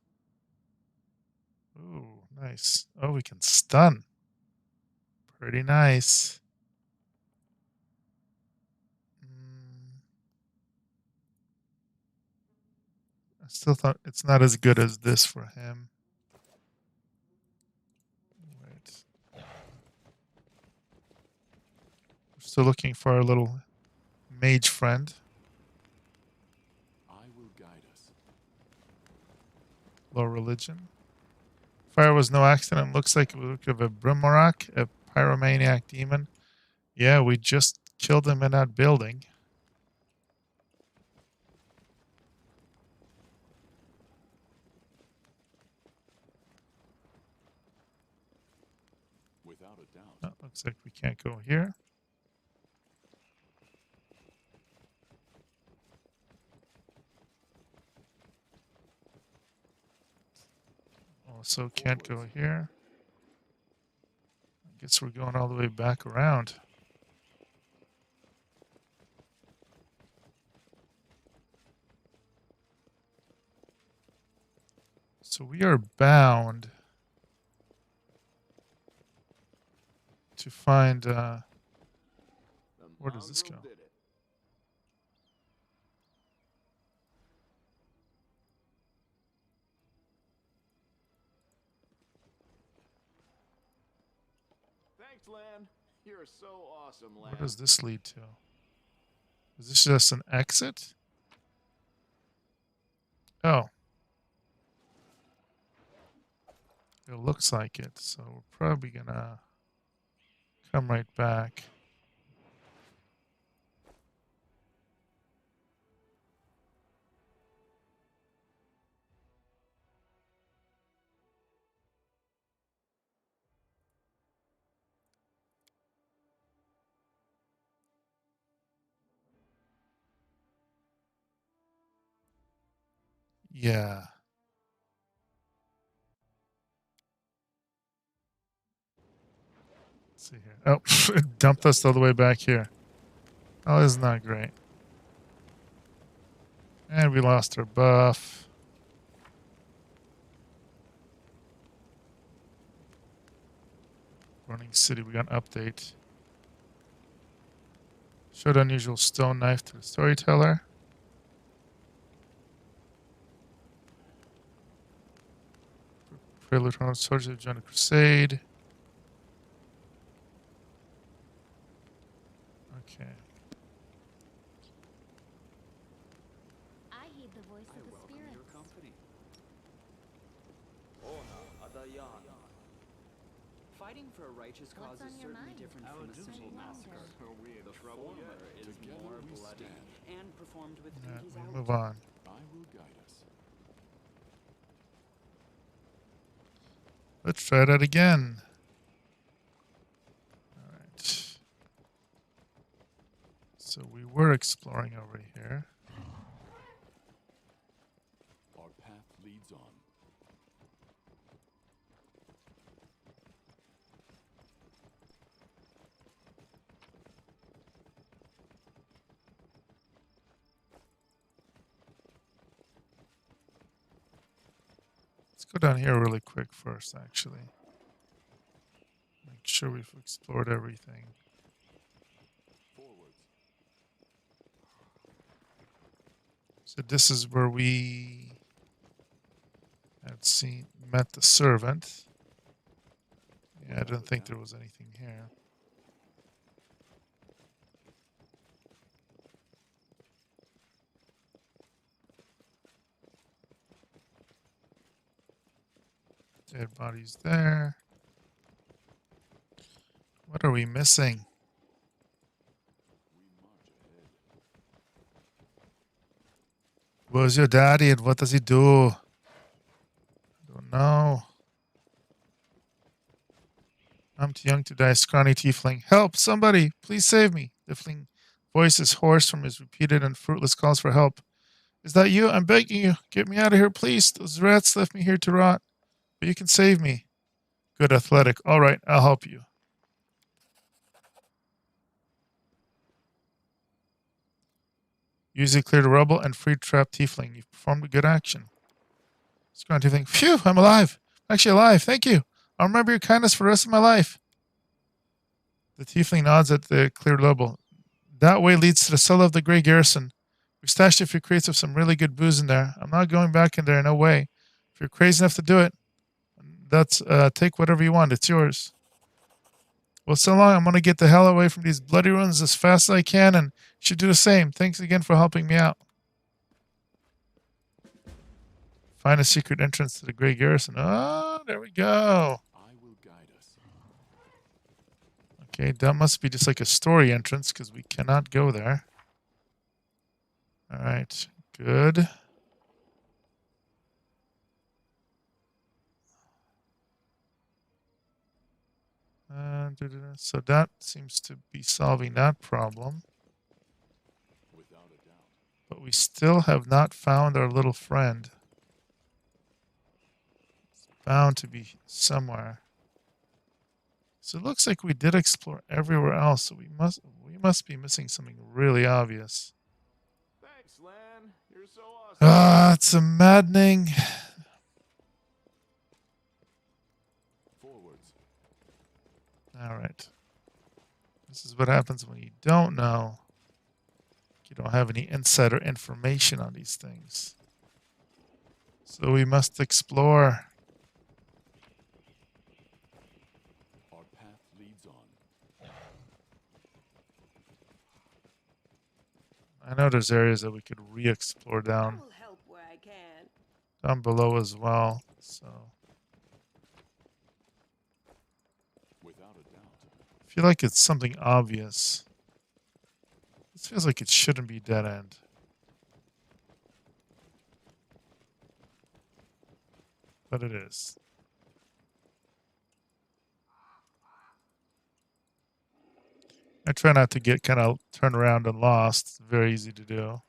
Ooh, nice. Oh, we can stun. Pretty nice. I still thought it's not as good as this for him. Wait. We're still looking for our little mage friend. I will guide us. Low religion. Fire was no accident. Looks like we look of a Brimorak, a pyromaniac demon. Yeah, we just killed him in that building. Without a doubt. Oh, looks like we can't go here. Also can't go here. I guess we're going all the way back around. So we are bound to find, The where does this mongrel go? did it. Thanks, Lan. You're so awesome, Lan. Where does this lead to? Is this just an exit? Oh. It looks like it, so we're probably gonna come right back. Yeah. Let's see here. Oh, it dumped us all the way back here. Oh, this is not great. And we lost our buff. Running City, we got an update. Showed unusual stone knife to the storyteller. Prelude on Soldiers of Joined a Crusade. Okay. I heed the voice I of the welcome spirits. your company. Fighting for a righteous cause What's on is your certainly mind? different Our from a duty. simple massacre. Are we in The trouble former yet? is Together more we bloody stand. and performed with Yeah, pinkies we out. move on. I will guide us. Let's try that again. All right. So we were exploring over here. Our path leads on. Let's go down here really quick first, actually. Make sure we've explored everything. Forwards. So this is where we had met the servant. Yeah, I didn't think there was anything here. Dead bodies there. What are we missing? Where's your daddy and what does he do? I don't know. I'm too young to die, scrawny tiefling. Help! Somebody! Please save me! Tiefling voice is hoarse from his repeated and fruitless calls for help. Is that you? I'm begging you. Get me out of here, please. Those rats left me here to rot. But you can save me. Good athletic. All right, I'll help you. Usually cleared a rubble and freed trapped tiefling. You've performed a good action. Scrawny tiefling. Phew, I'm alive. I'm actually alive. Thank you. I'll remember your kindness for the rest of my life. The tiefling nods at the cleared rubble. That way leads to the cellar of the Grey Garrison. We stashed a few crates of some really good booze in there. I'm not going back in there, no way. If you're crazy enough to do it, take whatever you want. It's yours. Well, so long. I'm going to get the hell away from these bloody ruins as fast as I can, and you should do the same. Thanks again for helping me out. Find a secret entrance to the Grey Garrison. Oh, there we go. I will guide us. Okay, that must be just like a story entrance because we cannot go there. All right, good. So that seems to be solving that problem. Without a doubt. But we still have not found our little friend. It's bound to be somewhere. So it looks like we did explore everywhere else. So we must be missing something really obvious. Thanks, Lan. You're so awesome. Ah, it's a maddening. Forwards. All right. This is what happens when you don't know. You don't have any insider information on these things. So we must explore. Our path leads on. I know there's areas that we could re-explore I down will help where I can. below as well. So Without a doubt. I feel like it's something obvious. This feels like it shouldn't be dead end. But it is. I try not to get kind of turned around and lost. It's very easy to do.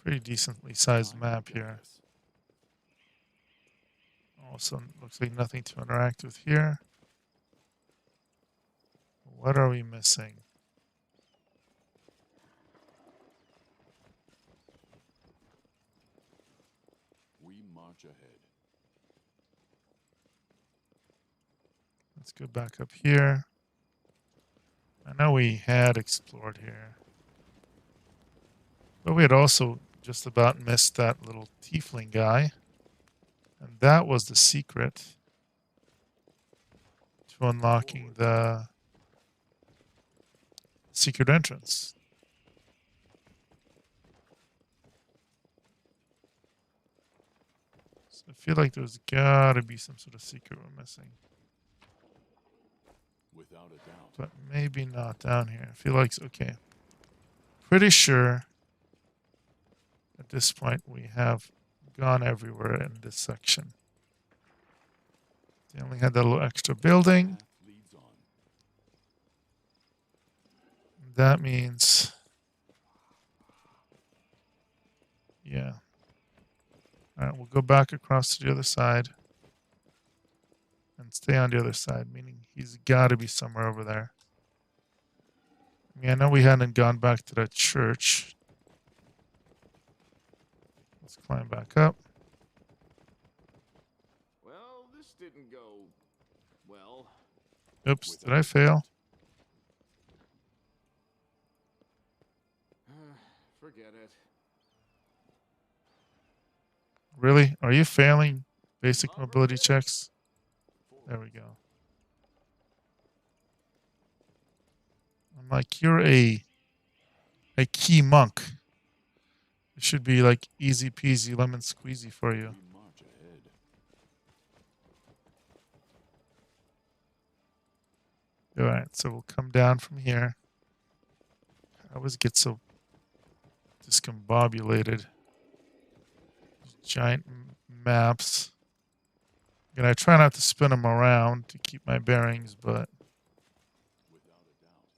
Pretty decently sized map here. Also, looks like nothing to interact with here. What are we missing? We march ahead. Let's go back up here. I know we had explored here. But we had also just about missed that little tiefling guy. And that was the secret to unlocking the secret entrance. So I feel like there's gotta be some sort of secret we're missing. Without a doubt. But maybe not down here. I feel like, okay. Pretty sure at this point we have gone everywhere in this section. They only had that little extra building. Path leads on. That means, yeah. All right, we'll go back across to the other side and stay on the other side, meaning he's got to be somewhere over there. I mean, I know we hadn't gone back to that church. Let's climb back up. go, well. Oops, did I fail? Forget it. Really? Are you failing basic mobility checks? There we go. I'm like, you're a key monk. It should be like easy peasy lemon squeezy for you. We march ahead. Alright, so we'll come down from here. I always get so discombobulated. Giant maps. And I try not to spin them around to keep my bearings, but Without a doubt.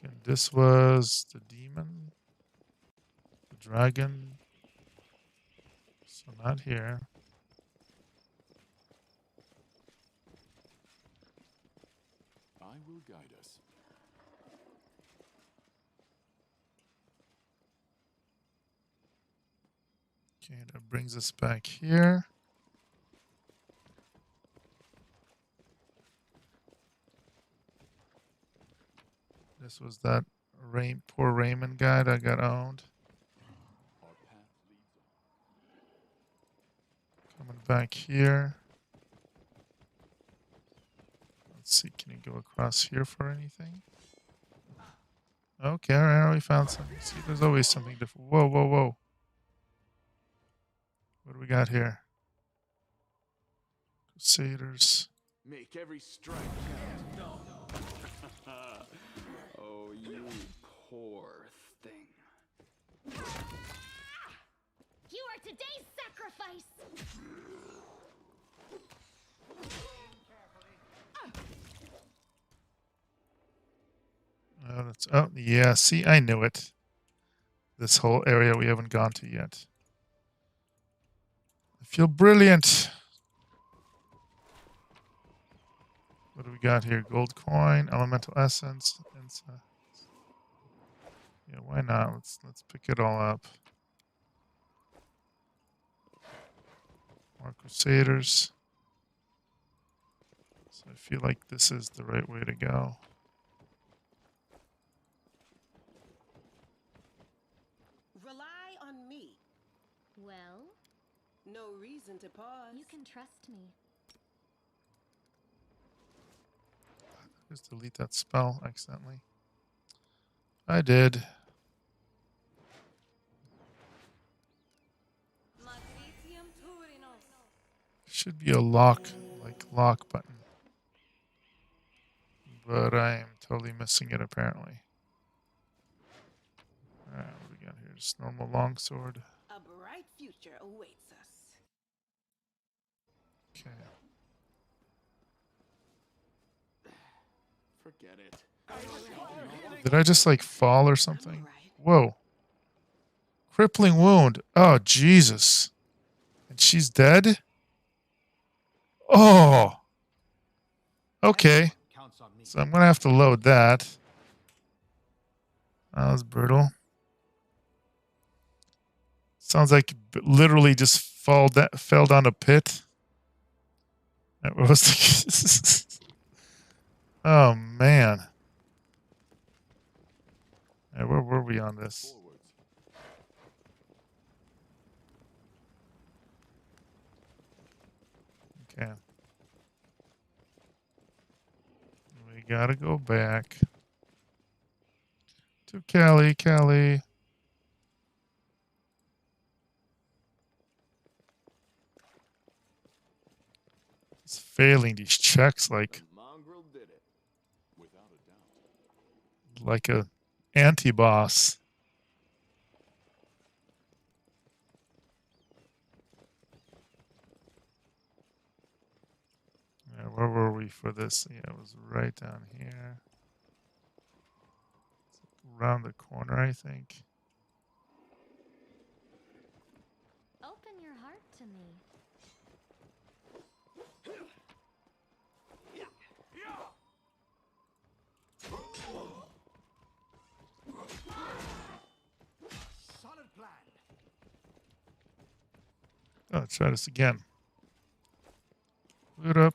and this was the demon, the dragon. So not here. I will guide us. Okay, that brings us back here. This was that poor Raymond guy that got owned. Our path leads on. Coming back here. Let's see, can you go across here for anything? Okay, alright, we found something. See, there's always something different. Whoa, whoa, whoa. What do we got here? Crusaders. Make every strike count. Oh, you poor thing. You are today's sacrifice! Oh, that's, oh, yeah, see, I knew it. This whole area we haven't gone to yet. I feel brilliant. What do we got here? Gold coin, elemental essence, incense. Yeah, why not? Let's pick it all up. More crusaders. So I feel like this is the right way to go. Rely on me. Well, No reason to pause. you can trust me. Just delete that spell accidentally. I did. Should be a lock button. But I am totally missing it apparently. Alright, what do we got here? Just normal longsword. A bright future awaits us. Okay. Forget it. Did I just like fall or something? Alright. Whoa. Crippling wound. Oh, Jesus. And she's dead? Oh. Okay. Counts on me. So I'm going to have to load that. That was brutal. Sounds like literally just fell down a pit. That was the oh, man. Yeah, where were we on this? Forwards. Okay. We gotta go back to Callie. It's failing these checks The like mongrel did it. Without a doubt. like a anti-boss. Yeah, where were we for this? Yeah, it was right down here. Around the corner, I think. Open your heart to me. Oh, let's try this again. Loot up.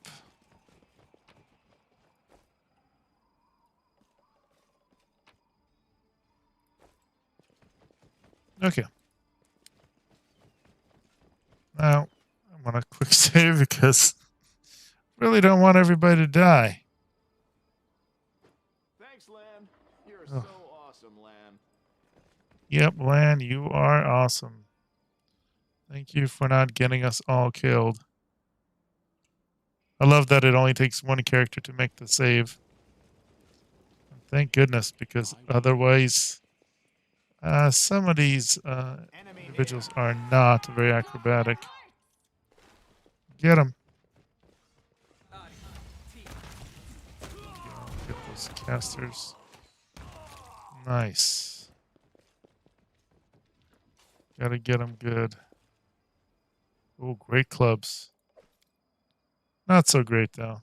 Okay. Now, I want a quick save because I really don't want everybody to die. Thanks, Lan. You're Oh. so awesome, Lan. Yep, Lan, you are awesome. Thank you for not getting us all killed. I love that it only takes one character to make the save. Thank goodness, because otherwise, some of these individuals are not very acrobatic. Get them. Get those casters. Nice. Gotta get them good. Oh, great clubs. Not so great, though.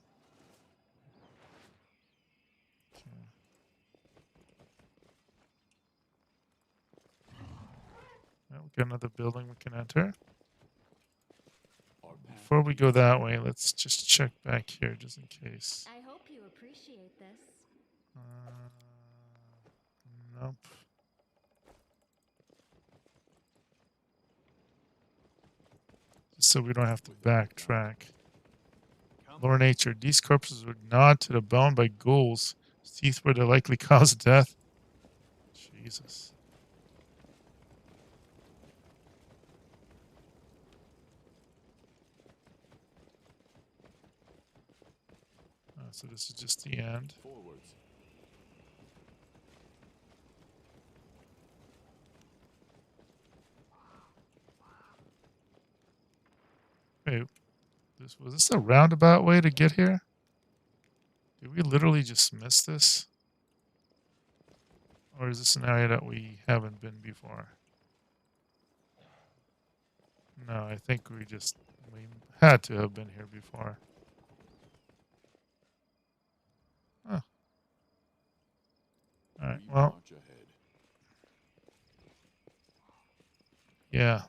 Okay. Well, we got another building we can enter. Before we go that way, let's just check back here just in case. I hope you appreciate this. Nope. Just so we don't have to backtrack. Lower nature. These corpses were gnawed to the bone by ghouls. Teeth were the likely cause of death. Jesus. So this is just the end. Forwards. Wait, was this a roundabout way to get here? Did we literally just miss this? Or is this an area that we haven't been before? No, I think we had to have been here before. Huh. Alright, well. Yeah.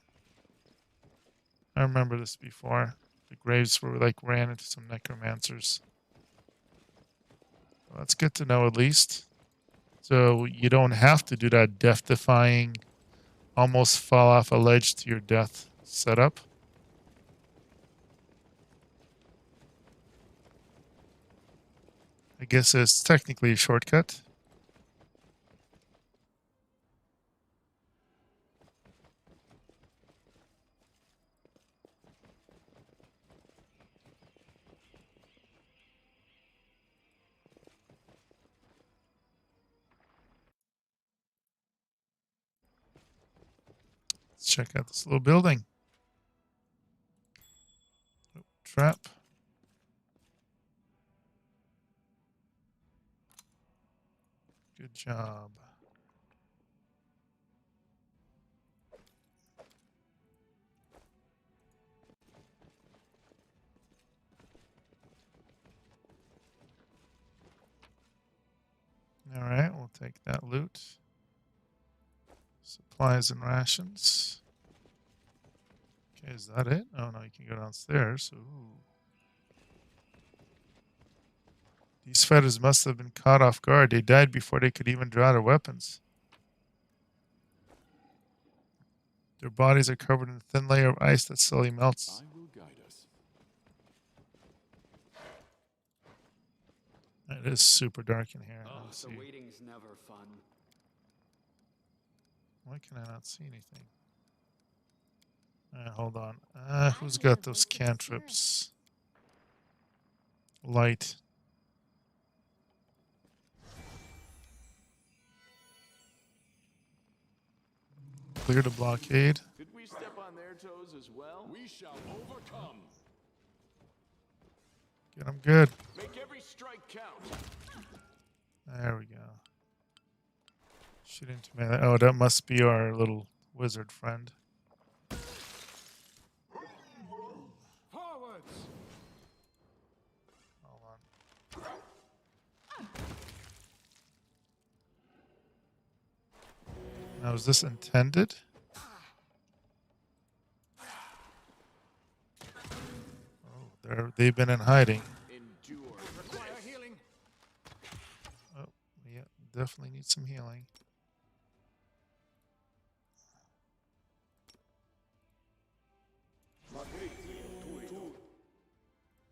I remember this before. The graves were ran into some necromancers. Well, that's good to know at least. So you don't have to do that death-defying, almost fall off a ledge to your death setup. I guess it's technically a shortcut. Let's check out this little building. Oh, trap. Good job. All right, we'll take that loot. Supplies and rations. Okay, is that it? Oh, no, you can go downstairs. Ooh. These fighters must have been caught off guard. They died before they could even draw their weapons. Their bodies are covered in a thin layer of ice that slowly melts. I will guide us. It is super dark in here. Oh, Let's the see. waiting's never fun. Why can I not see anything? Hold on. Who's got those cantrips? Light. Clear the blockade. Did we step on their toes as well? We shall overcome. Get them good. Make every strike count. There we go. Shoot into melee. Oh, that must be our little wizard friend. Forwards. Hold on. Now, is this intended? They've been in hiding. Endure. Require healing. Oh, yeah, definitely need some healing.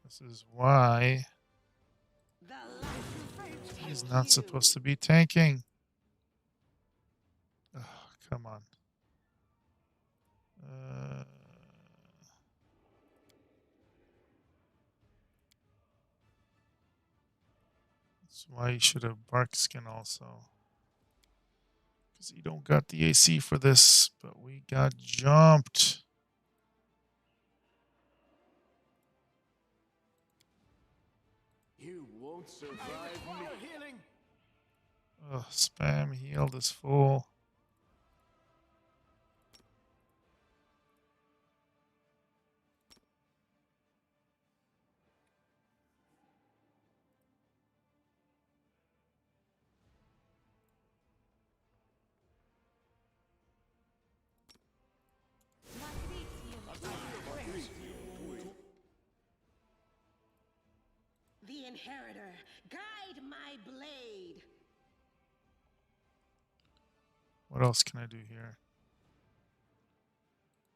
This is why The light he's not supposed to be tanking. Oh, come on. That's why you should have bark skin also. Because you don't got the AC for this, but we got jumped. You won't survive me. Healing. Oh, spam healed is full. The inheritor, guide my blade. What else can I do here?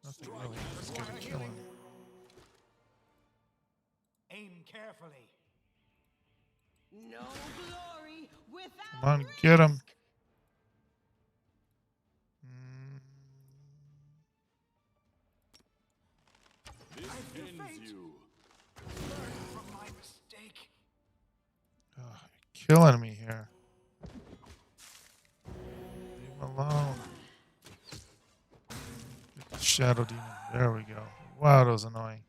Nothing really. Just gotta kill him. Aim carefully. No glory without Come on, get him. risk. This ends you. Learn from my mistake. Oh, you're killing me here. Leave him alone. Get the shadow demon. There we go. Wow, that was annoying.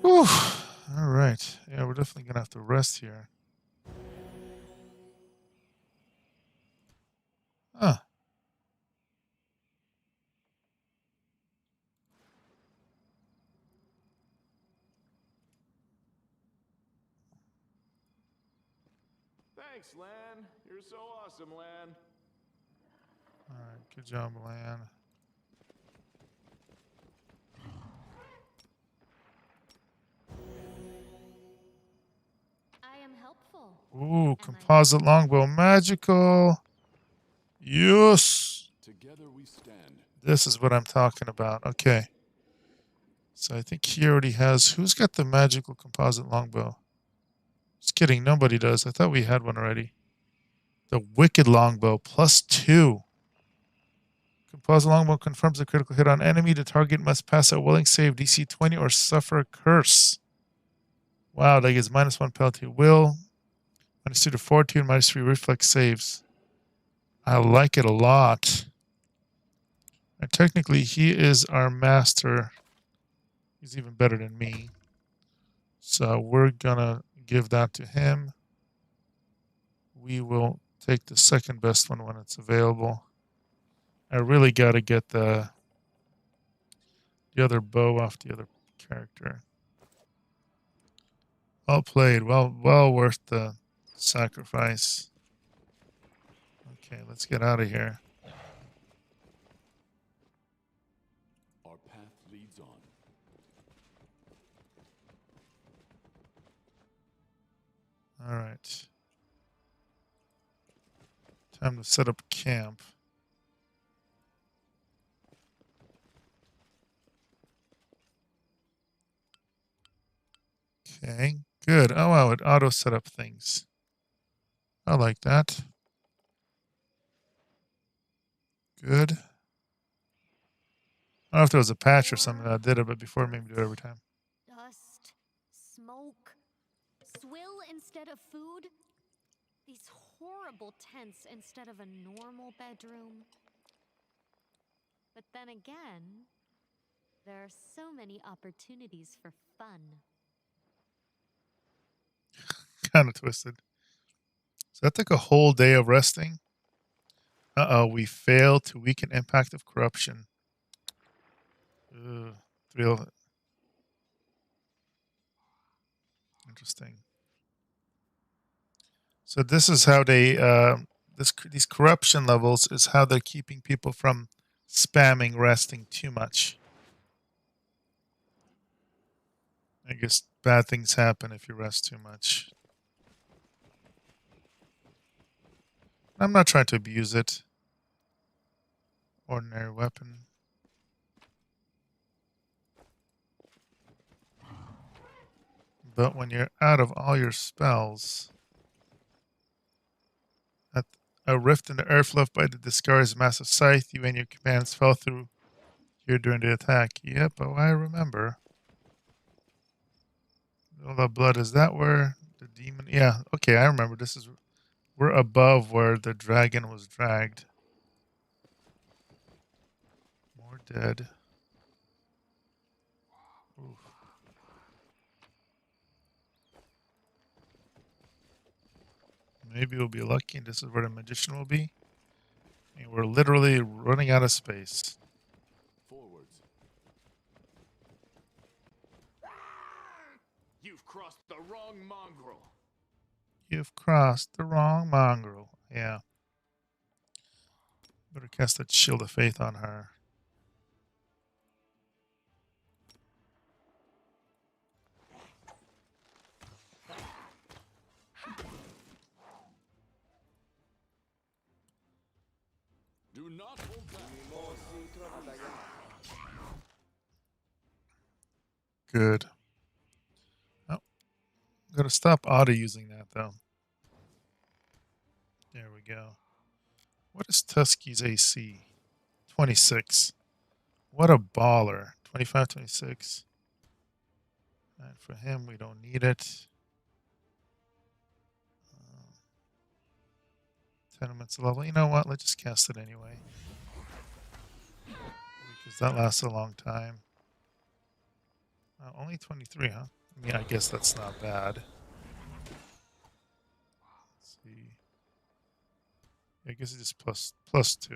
Whew. All right. Yeah, we're definitely gonna have to rest here. Huh. Thanks, Lan. You're so awesome, Lan. All right. Good job, Lan. I am helpful. Ooh, composite longbow, magical. Yes. Together we stand. This is what I'm talking about. Okay. So I think he already has. Who's got the magical composite longbow? Just kidding. Nobody does. I thought we had one already. The wicked longbow, +2. Composite longbow confirms a critical hit on enemy. The target must pass a willing save DC 20 or suffer a curse. Wow, that gives -1 penalty will. -2 to fortune, -3 reflex saves. I like it a lot. And technically, he is our master. He's even better than me. So we're gonna give that to him. We will take the second best one when it's available. I really gotta get the other bow off the other character. Well played. Well worth the sacrifice. Okay, let's get out of here. Our path leads on. All right. Time to set up camp. Okay, good. Oh, wow, it auto set up things. I like that. Good. I don't know if there was a patch or something that did it, but before it made me do it every time. Dust, smoke, swill instead of food. These horrible tents instead of a normal bedroom. But then again, there are so many opportunities for fun. Kind of twisted. So that took a whole day of resting. Uh-oh, we failed to weaken impact of corruption. Ugh, real interesting. So this is how they these corruption levels is how they're keeping people from spamming resting too much. I guess bad things happen if you rest too much. I'm not trying to abuse it. Ordinary weapon. But when you're out of all your spells, a rift in the earth left by the discard's massive scythe, you and your companions fell through here during the attack. Yep, oh, I remember. All the blood, is that where the demon... Yeah, okay, I remember. We're above where the dragon was dragged. More dead. Oof. Maybe we'll be lucky and this is where the magician will be. And we're literally running out of space. Forwards. You've crossed the wrong mongrel. You've crossed the wrong mongrel. Yeah. Better cast that Shield of Faith on her. Do not hold back. Good. Oh, gotta stop auto using that though. There we go. What is Tusky's AC? 26. What a baller. 25, 26. And for him, we don't need it. Tenement's level. You know what? Let's just cast it anyway. Because that lasts a long time. Only 23, huh? I mean, I guess that's not bad. Let's see. I guess it's just plus 2.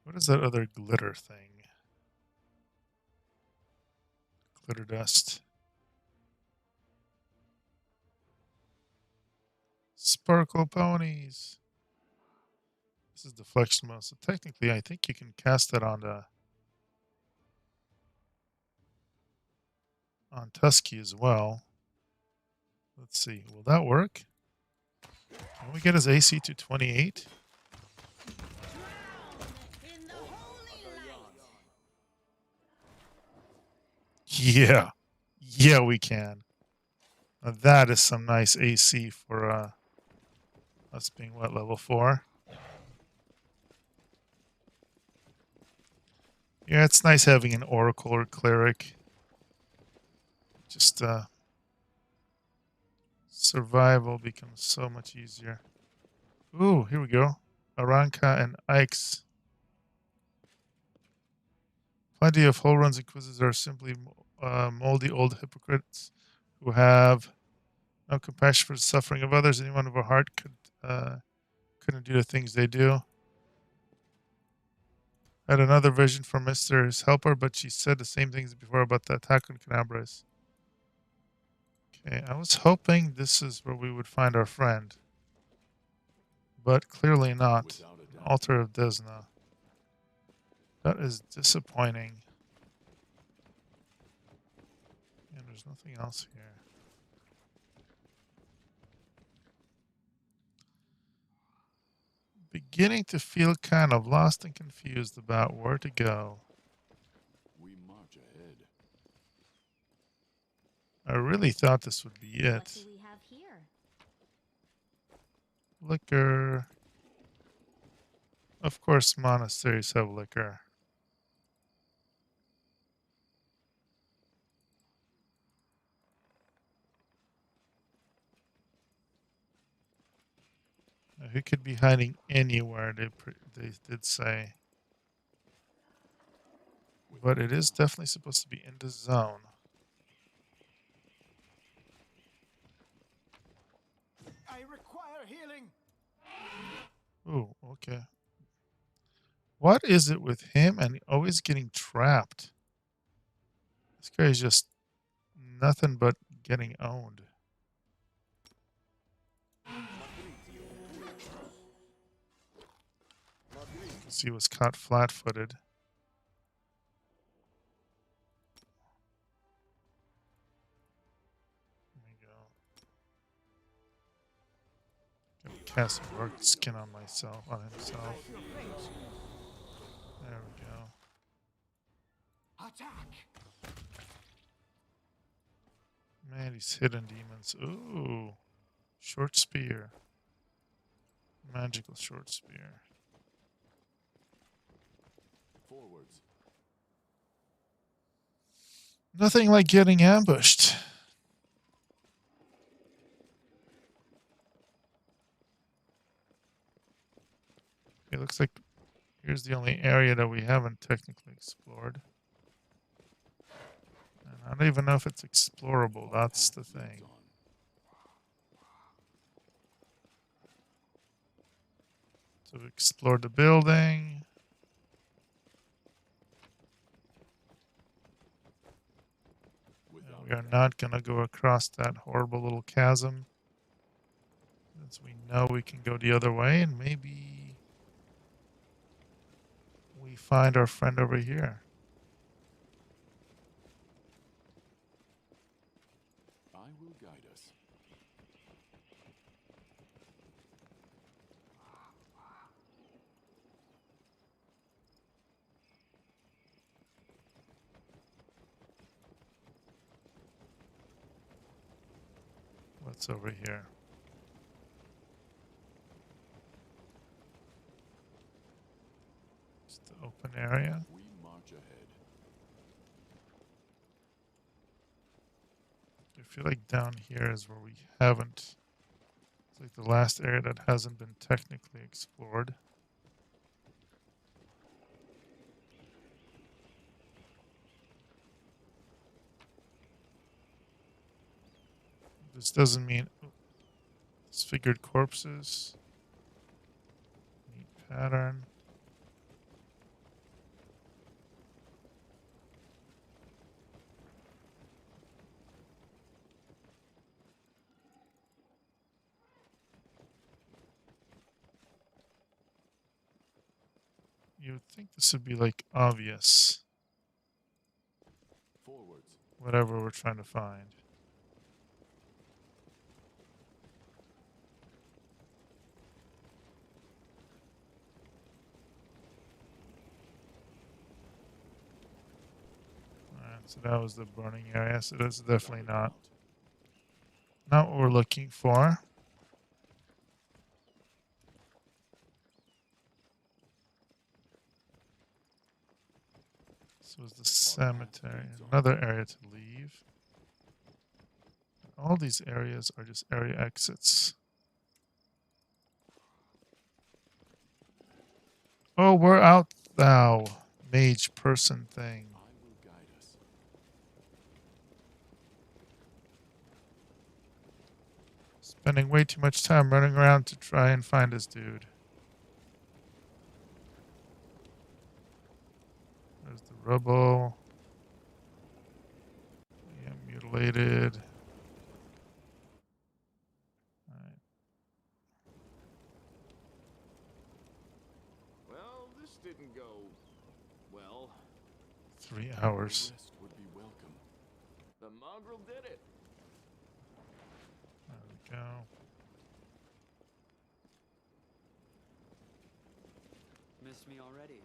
What is that other glitter thing? Glitter dust. Sparkle ponies. This is deflection mode, so technically I think you can cast that on Tusky as well. Let's see, will that work? Can we get his AC to 28? Yeah. Yeah, we can. Now that is some nice AC for us being what, level 4? Yeah, it's nice having an Oracle or Cleric. Just survival becomes so much easier. Ooh, here we go. Aranka and Ike's. Plenty of whole runs Inquisitors are simply moldy old hypocrites who have no compassion for the suffering of others. Anyone of a heart couldn't do the things they do. I had another vision from Mr.'s helper, but she said the same things before about the attack on Canabras. Okay, I was hoping this is where we would find our friend. But clearly not. Altar of Desna. That is disappointing. And there's nothing else here. Beginning to feel kind of lost and confused about where to go. We march ahead. I really thought this would be What it. do we have here? Liquor. Of course, monasteries have liquor. He could be hiding anywhere, they did say. But it is definitely supposed to be in the zone. I require healing. Ooh, okay. What is it with him and always getting trapped? This guy is just nothing but getting owned. Since he was caught flat-footed. There we go. Gonna cast work skin on myself, on himself. There we go. Attack! Man, these hidden demons. Ooh. Short spear. Magical short spear. Forwards. Nothing like getting ambushed. It looks like here's the only area that we haven't technically explored. And I don't even know if it's explorable. That's the thing. So we explored the building. We are not going to go across that horrible little chasm. Since we know we can go the other way, and maybe we find our friend over here. I will guide us. What's over here? Just the open area. We march ahead. I feel like down here is where we haven't. It's like the last area that hasn't been technically explored. This doesn't mean disfigured corpses. Neat pattern. You would think this would be like obvious. Forwards. Whatever we're trying to find. So that was the burning area, so that's definitely not what we're looking for. This was the cemetery, another area to leave. All these areas are just area exits. Oh, where art thou, mage person thing? Spending way too much time running around to try and find this dude. There's the rubble. Yeah, mutilated. Alright. Well, this didn't go well. 3 hours. Rest would be welcome. The mongrel did it. There we go. Missed me already.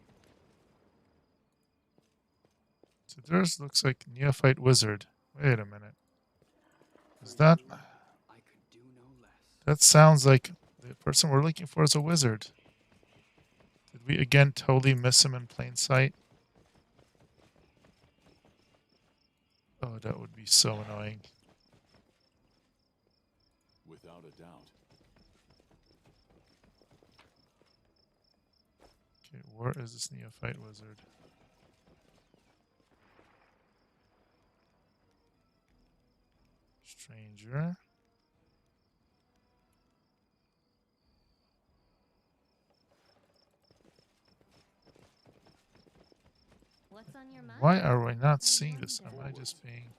So theirs looks like Neophyte Wizard. Wait a minute. Is that... I could do no less. That sounds like the person we're looking for is a wizard. Did we again totally miss him in plain sight? Oh, that would be so annoying. Without a doubt. Okay, where is this Neophyte Wizard? Stranger. What's on your mind? Why are we not I seeing this? Am wonder. I just being...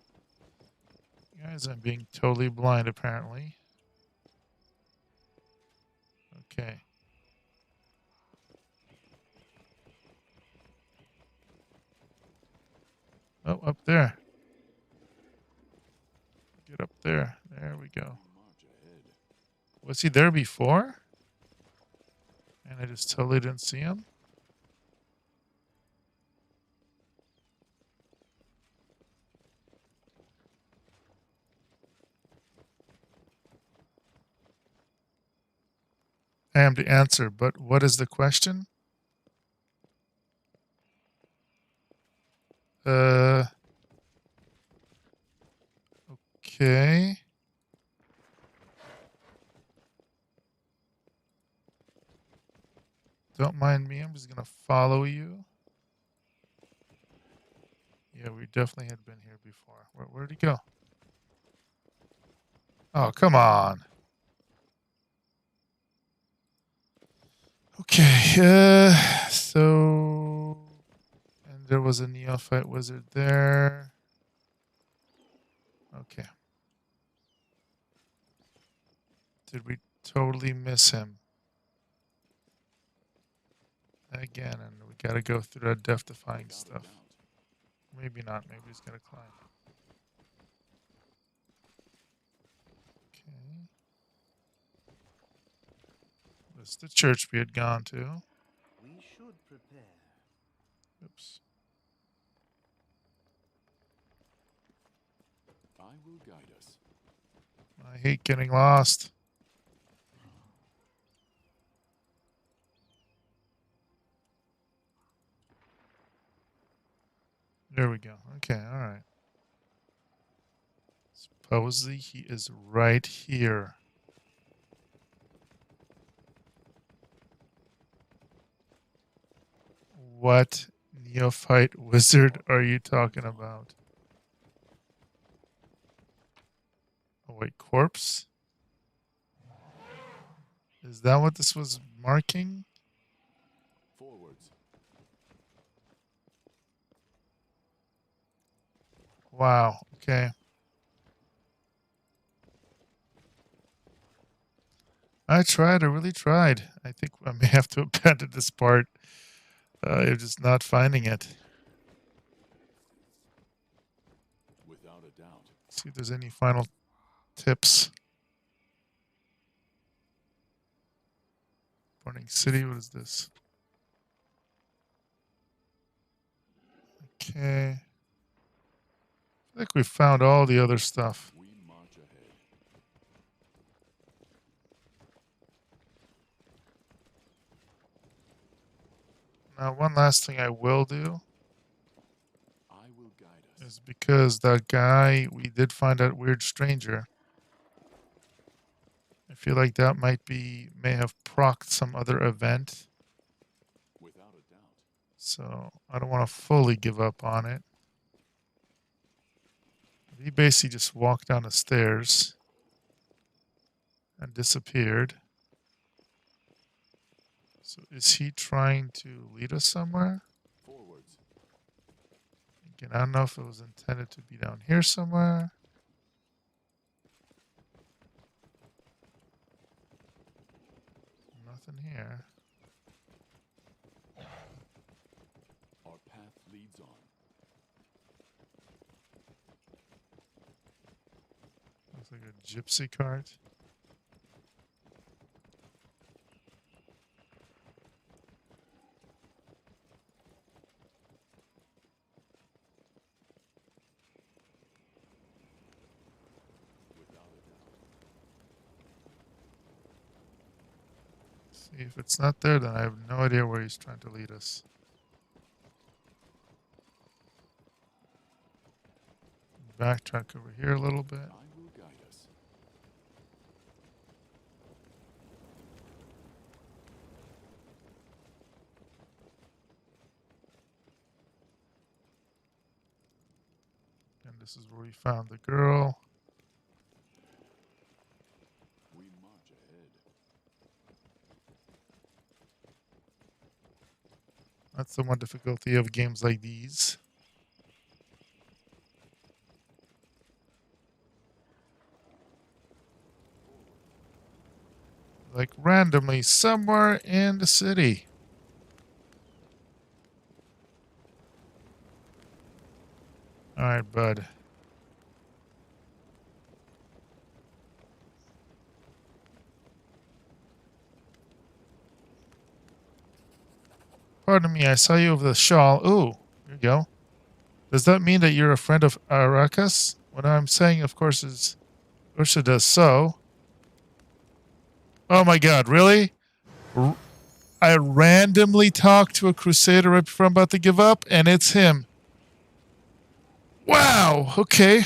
Guys, I'm being totally blind, apparently. Okay. Oh, up there. Get up there. There we go. Was he there before? And I just totally didn't see him? I am the answer, but what is the question? Okay. Don't mind me. I'm just going to follow you. Yeah, we definitely had been here before. Where'd he go? Oh, come on. Okay. So... And there was a neophyte wizard there. Okay. Did we totally miss him? Again, and we gotta go through that death-defying stuff. Maybe not. Maybe he's gonna climb. Okay. This is the church we had gone to. We should prepare. Oops. I will guide us. I hate getting lost. There we go. Okay, all right. Supposedly he is right here. What neophyte wizard are you talking about? Oh, wait, corpse? Is that what this was marking? Forwards. Wow, okay. I tried, I really tried. I think I may have to abandon this part. I'm just not finding it. Without a doubt. See if there's any final tips. Burning City, what is this? Okay. I think we found all the other stuff. We march ahead. Now, one last thing I will do I will guide us. is because that guy, we did find that weird stranger. I feel like that may have procced some other event. Without a doubt. So I don't want to fully give up on it. He basically just walked down the stairs and disappeared. So is he trying to lead us somewhere? Forwards. Again, I don't know if it was intended to be down here somewhere. Nothing here. Our path leads on. Looks like a gypsy cart. Without a doubt. See, if it's not there, then I have no idea where he's trying to lead us. Backtrack over here a little bit. I will guide us. And this is where we found the girl. We march ahead. That's the one difficulty of games like these. Like randomly somewhere in the city. right, bud. Pardon me, I saw you over the shawl. Ooh, here you go. Does that mean that you're a friend of Arakas? What I'm saying, of course, is Ursha does so. Oh my god, really? I randomly talked to a crusader right before I'm about to give up, and it's him. Wow, okay.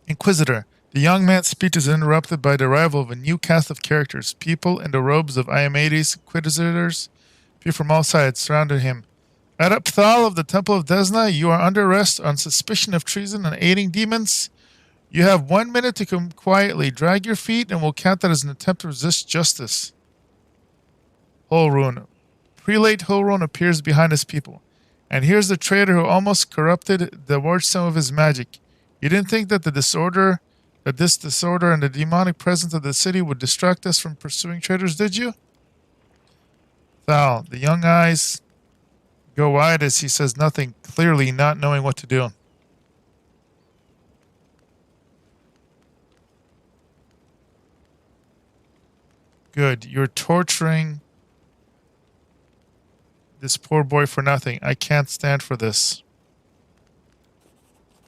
Inquisitor. The young man's speech is interrupted by the arrival of a new cast of characters. People in the robes of Iamades, inquisitors, appear from all sides, surrounding him. Adapthal of the Temple of Desna, you are under arrest on suspicion of treason and aiding demons. You have 1 minute to come quietly. Drag your feet, and we'll count that as an attempt to resist justice. Holrun. Prelate Holrun appears behind his people. And here's the traitor who almost corrupted the wardstone of his magic. You didn't think that this disorder and the demonic presence of the city would distract us from pursuing traitors, did you? Thal, the young eyes go wide as he says nothing, clearly not knowing what to do. Good. You're torturing this poor boy for nothing. I can't stand for this.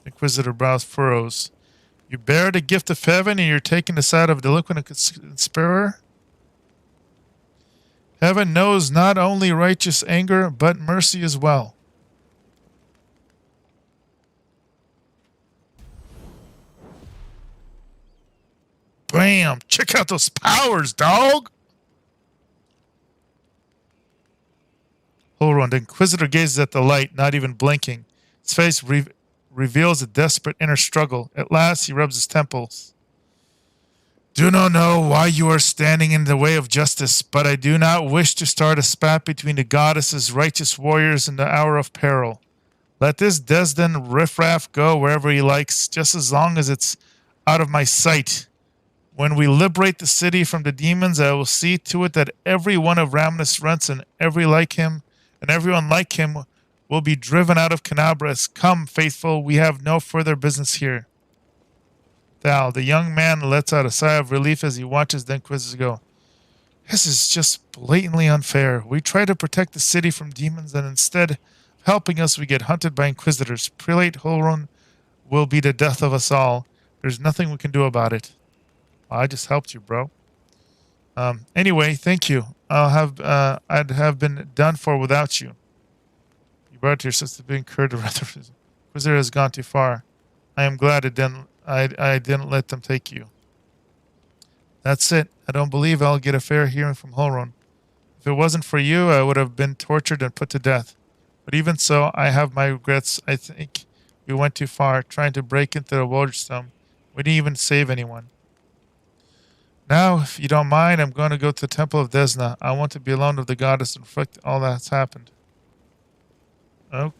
Inquisitor brows furrows. You bear the gift of heaven and you're taking the side of a delinquent and conspirator? Heaven knows not only righteous anger, but mercy as well. Bam! Check out those powers, dog! Holrun, the Inquisitor gazes at the light, not even blinking. His face reveals a desperate inner struggle. At last, he rubs his temples. Do not know why you are standing in the way of justice, but I do not wish to start a spat between the goddess's righteous warriors in the hour of peril. Let this Desden riffraff go wherever he likes, just as long as it's out of my sight. When we liberate the city from the demons, I will see to it that every one of Ramnus Rents and everyone like him will be driven out of Canabras. Come, faithful, we have no further business here. Thal, the young man lets out a sigh of relief as he watches the Inquisitors go. This is just blatantly unfair. We try to protect the city from demons, and instead of helping us, we get hunted by Inquisitors. Prelate Holrun will be the death of us all. There's nothing we can do about it. I just helped you, bro. Anyway, thank you. I'd have been done for without you. You brought your sister being incurred. Inquisitor has gone too far. I am glad I didn't let them take you. That's it. I don't believe I'll get a fair hearing from Holrun. If it wasn't for you, I would have been tortured and put to death. But even so, I have my regrets. I think we went too far, trying to break into the Wardstone. We didn't even save anyone. Now, if you don't mind, I'm going to go to the Temple of Desna. I want to be alone with the goddess and reflect all that's happened. Oh,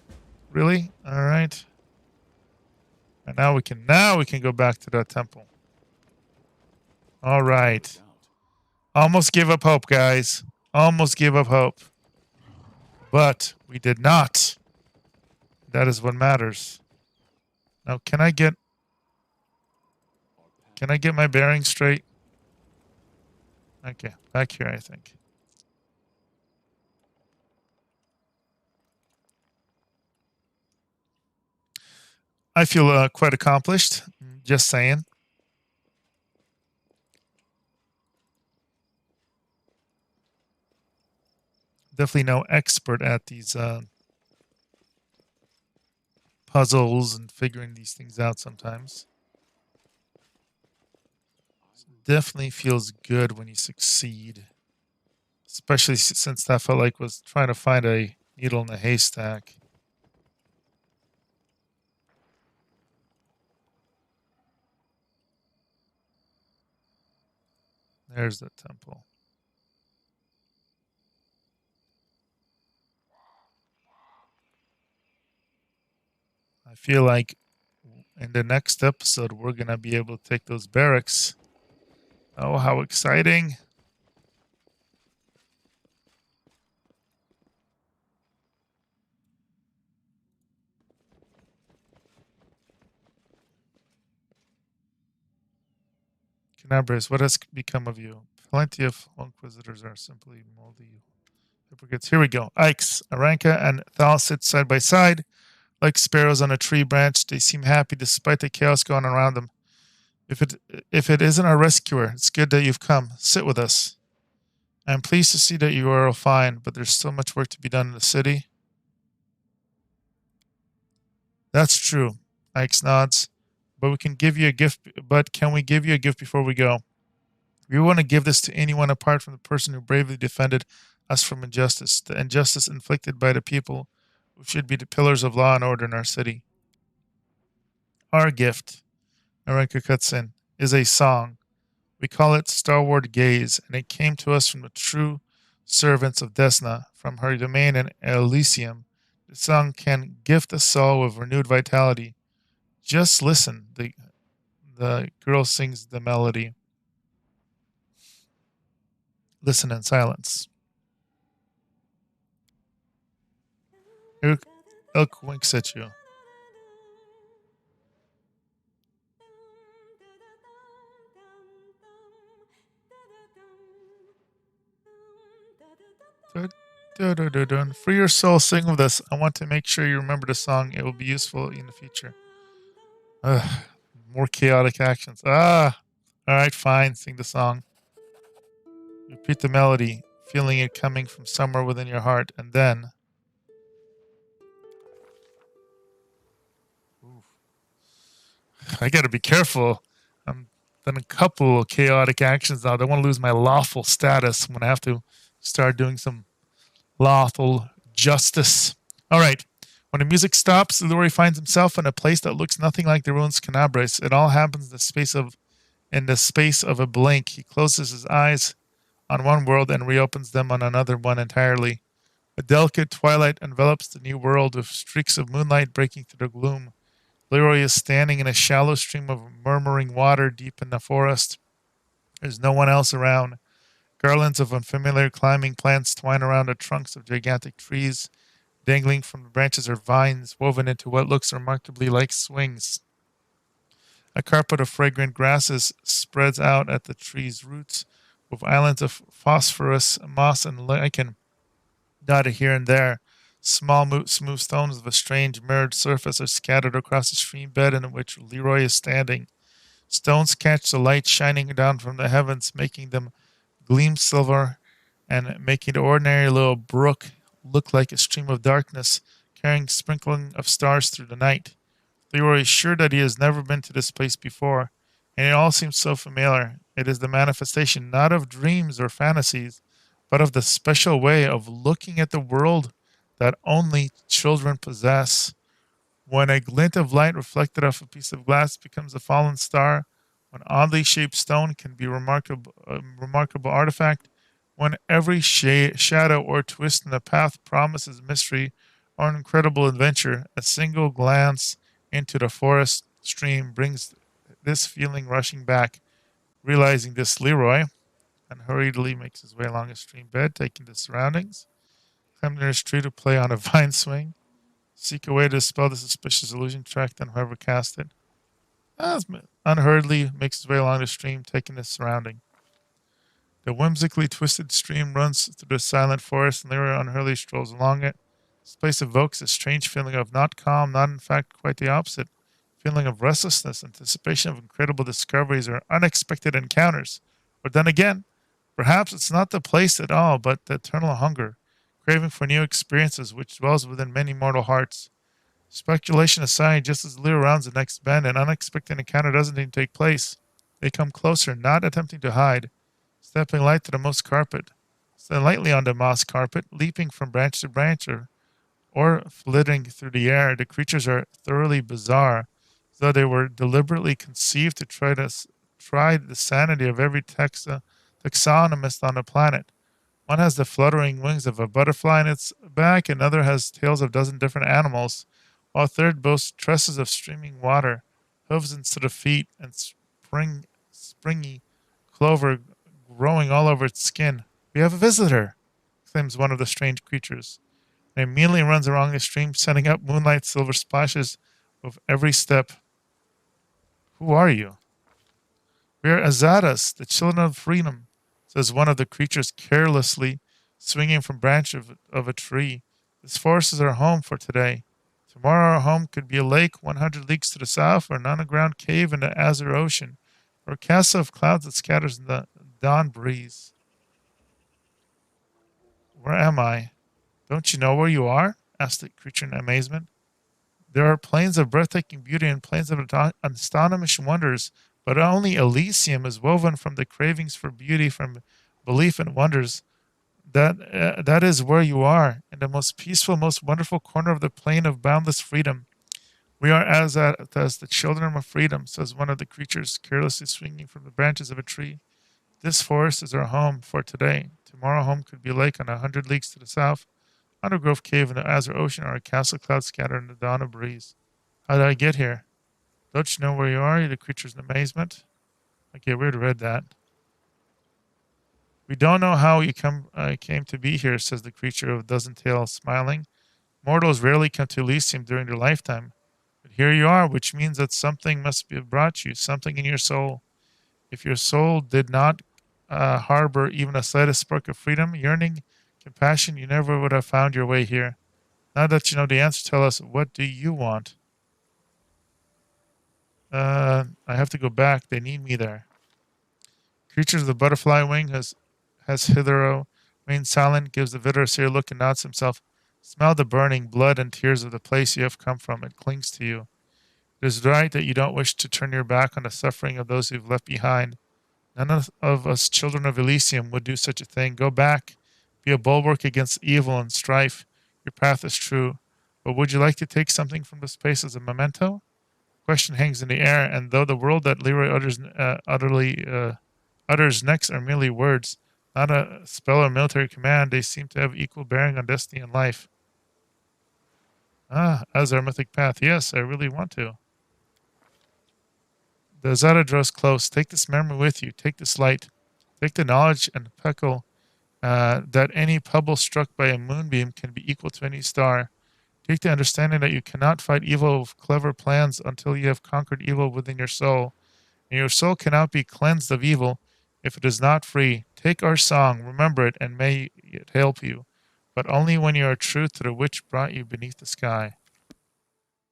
really? All right. And now we can go back to that temple. All right. Almost gave up hope, guys. Almost gave up hope. But we did not. That is what matters. Now, can I get my bearings straight? Okay, back here, I think. I feel quite accomplished. Just saying. Definitely no expert at these puzzles and figuring these things out sometimes. Definitely feels good when you succeed. Especially since that felt like was trying to find a needle in a haystack. There's the temple. I feel like in the next episode, we're going to be able to take those barracks. Oh, how exciting. Canabres, what has become of you? Plenty of inquisitors are simply moldy hypocrites. Here we go. Ikes, Aranka, and Thal sit side by side like sparrows on a tree branch. They seem happy despite the chaos going around them. If it isn't our rescuer, it's good that you've come. Sit with us. I'm pleased to see that you are all fine, but there's still much work to be done in the city. That's true. Ikes nods. But can we give you a gift before we go? We want to give this to anyone apart from the person who bravely defended us from injustice, the injustice inflicted by the people who should be the pillars of law and order in our city. Our gift, Arenka cuts in, is a song. We call it Starward Gaze, and it came to us from the true servants of Desna, from her domain in Elysium. The song can gift a soul with renewed vitality. Just listen. The girl sings the melody. Listen in silence. Elk winks at you. For your soul, sing with us. I want to make sure you remember the song. It will be useful in the future. More chaotic actions. Alright, fine. Sing the song. Repeat the melody, feeling it coming from somewhere within your heart, and then... I gotta be careful. I'm done a couple of chaotic actions now. I don't want to lose my lawful status. I'm gonna have to start doing some lawful justice. Alright. When the music stops, Leeroy finds himself in a place that looks nothing like the ruins Canabres. It all happens in the space of a blink. He closes his eyes on one world and reopens them on another one entirely. A delicate twilight envelops the new world with streaks of moonlight breaking through the gloom. Leeroy is standing in a shallow stream of murmuring water deep in the forest. There's no one else around. Garlands of unfamiliar climbing plants twine around the trunks of gigantic trees. Dangling from the branches are vines woven into what looks remarkably like swings. A carpet of fragrant grasses spreads out at the tree's roots, with islands of phosphorus, moss, and lichen dotted here and there. Small, smooth stones of a strange mirrored surface are scattered across the stream bed in which Leeroy is standing. Stones catch the light shining down from the heavens, making them gleam silver and making the ordinary little brook look like a stream of darkness, carrying sprinkling of stars through the night. Leeroy is sure that he has never been to this place before, and it all seems so familiar. It is the manifestation not of dreams or fantasies, but of the special way of looking at the world that only children possess. When a glint of light reflected off a piece of glass becomes a fallen star, when oddly shaped stone can be a remarkable artifact, when every shadow or twist in the path promises mystery or an incredible adventure, a single glance into the forest stream brings this feeling rushing back. Realizing this, Leeroy hurriedly makes his way along a stream bed, taking the surroundings, climb near a tree to play on a vine swing, seek a way to dispel the suspicious illusion tracked on whoever cast it. Unhurriedly makes his way along the stream, taking the surrounding. The whimsically twisted stream runs through the silent forest, and Leeroy unhurriedly strolls along it. This place evokes a strange feeling of not calm, not in fact quite the opposite. Feeling of restlessness, anticipation of incredible discoveries or unexpected encounters. Or then again, perhaps it's not the place at all, but the eternal hunger, craving for new experiences which dwells within many mortal hearts. Speculation aside, just as Leeroy rounds the next bend, an unexpected encounter doesn't even take place. They come closer, not attempting to hide, stepping light to the moss carpet, stand lightly on the moss carpet, leaping from branch to branch or flitting through the air. The creatures are thoroughly bizarre, as though they were deliberately conceived to try the sanity of every taxonomist on the planet. One has the fluttering wings of a butterfly in its back, another has tails of a dozen different animals, while a third boasts tresses of streaming water, hooves instead of feet, and springy clover growing all over its skin. "We have a visitor," exclaims one of the strange creatures, and immediately runs along the stream, sending up moonlight silver splashes with every step. "Who are you?" We are Azadas, the children of freedom, says one of the creatures carelessly, swinging from branch of a tree. This forest is our home for today. Tomorrow our home could be a lake 100 leagues to the south, or an underground cave in the azure ocean, or a castle of clouds that scatters in the dawn breeze. Where am I? Don't you know where you are? Asked the creature in amazement. There are plains of breathtaking beauty and plains of astonishing wonders, but only Elysium is woven from the cravings for beauty, from belief in wonders. That is where you are, in the most peaceful, most wonderful corner of the plain of boundless freedom. We are as the children of freedom, says one of the creatures, carelessly swinging from the branches of a tree. This forest is our home for today. Tomorrow home could be a lake on 100 leagues to the south, undergrowth cave in the azure ocean, or a castle cloud scattered in the dawn of breeze. How did I get here? Don't you know where you are? The creature's in amazement. Okay, we already read that. We don't know how you came to be here, says the creature of a dozen tails, smiling. Mortals rarely come to Elysium during their lifetime. But here you are, which means that something must have brought you, something in your soul. If your soul did not harbor even a slightest spark of freedom, yearning, compassion, you never would have found your way here. Now that you know the answer, tell us, what do you want? I have to go back. They need me there. Creatures of the butterfly wing has hitherto remained silent, gives the vitter a serious look, and nods himself. Smell the burning blood and tears of the place you have come from. It clings to you. It is right that you don't wish to turn your back on the suffering of those you've left behind. None of us children of Elysium would do such a thing. Go back. Be a bulwark against evil and strife. Your path is true. But would you like to take something from this place as a memento? The question hangs in the air, and though the word that Leeroy utters next are merely words, not a spell or military command, they seem to have equal bearing on destiny and life. As our mythic path. Yes, I really want to. The Zara draws close. Take this memory with you. Take this light. Take the knowledge and peckle that any pebble struck by a moonbeam can be equal to any star. Take the understanding that you cannot fight evil with clever plans until you have conquered evil within your soul. And your soul cannot be cleansed of evil if it is not free. Take our song, remember it, and may it help you. But only when you are true to the witch brought you beneath the sky.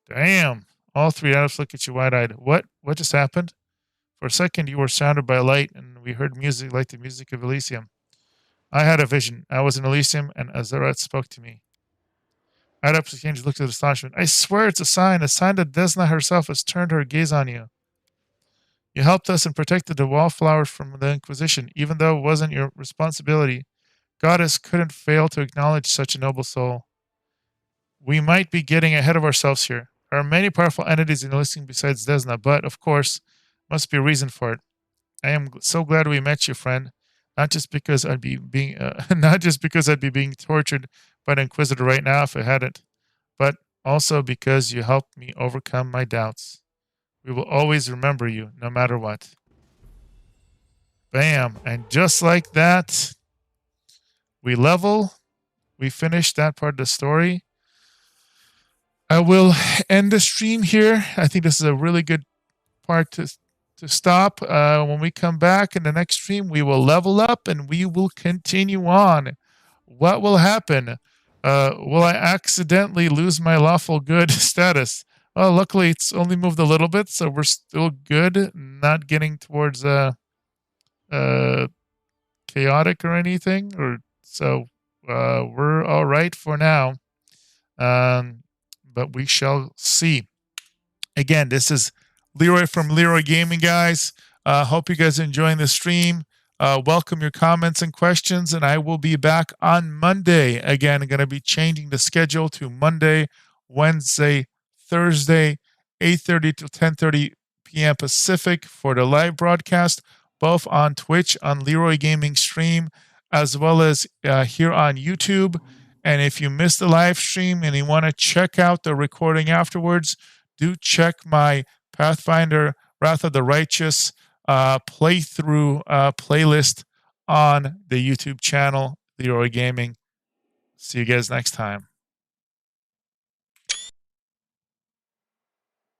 Damn! All three adults look at you wide-eyed. What just happened? For a second you were surrounded by light, and we heard music like the music of Elysium. I had a vision. I was in Elysium, and Azarat spoke to me. Adepts Exchange looked with astonishment. I swear it's a sign that Desna herself has turned her gaze on you. You helped us and protected the wallflowers from the Inquisition, even though it wasn't your responsibility. Goddess couldn't fail to acknowledge such a noble soul. We might be getting ahead of ourselves here. There are many powerful entities in Elysium besides Desna, but, of course, must be a reason for it. I am so glad we met you, friend. Not just because I'd be being tortured by the Inquisitor right now if I hadn't, but also because you helped me overcome my doubts. We will always remember you, no matter what. Bam. And just like that, we level. We finished that part of the story. I will end the stream here. I think this is a really good part to stop. When we come back in the next stream, we will level up and we will continue on. What will happen? Will I accidentally lose my lawful good status? Well, luckily it's only moved a little bit, so we're still good. Not getting towards chaotic or anything. We're all right for now. But we shall see. Again, this is Leeroy from Leeroy Gaming, guys. Hope you guys are enjoying the stream. Welcome your comments and questions, and I will be back on Monday. Again, I'm going to be changing the schedule to Monday, Wednesday, Thursday, 8:30 to 10:30 p.m. Pacific for the live broadcast, both on Twitch, on Leeroy Gaming stream, as well as here on YouTube. And if you missed the live stream and you want to check out the recording afterwards, do check my Pathfinder Wraith of the Righteous playthrough playlist on the YouTube channel, Leeroy Gaming. See you guys next time.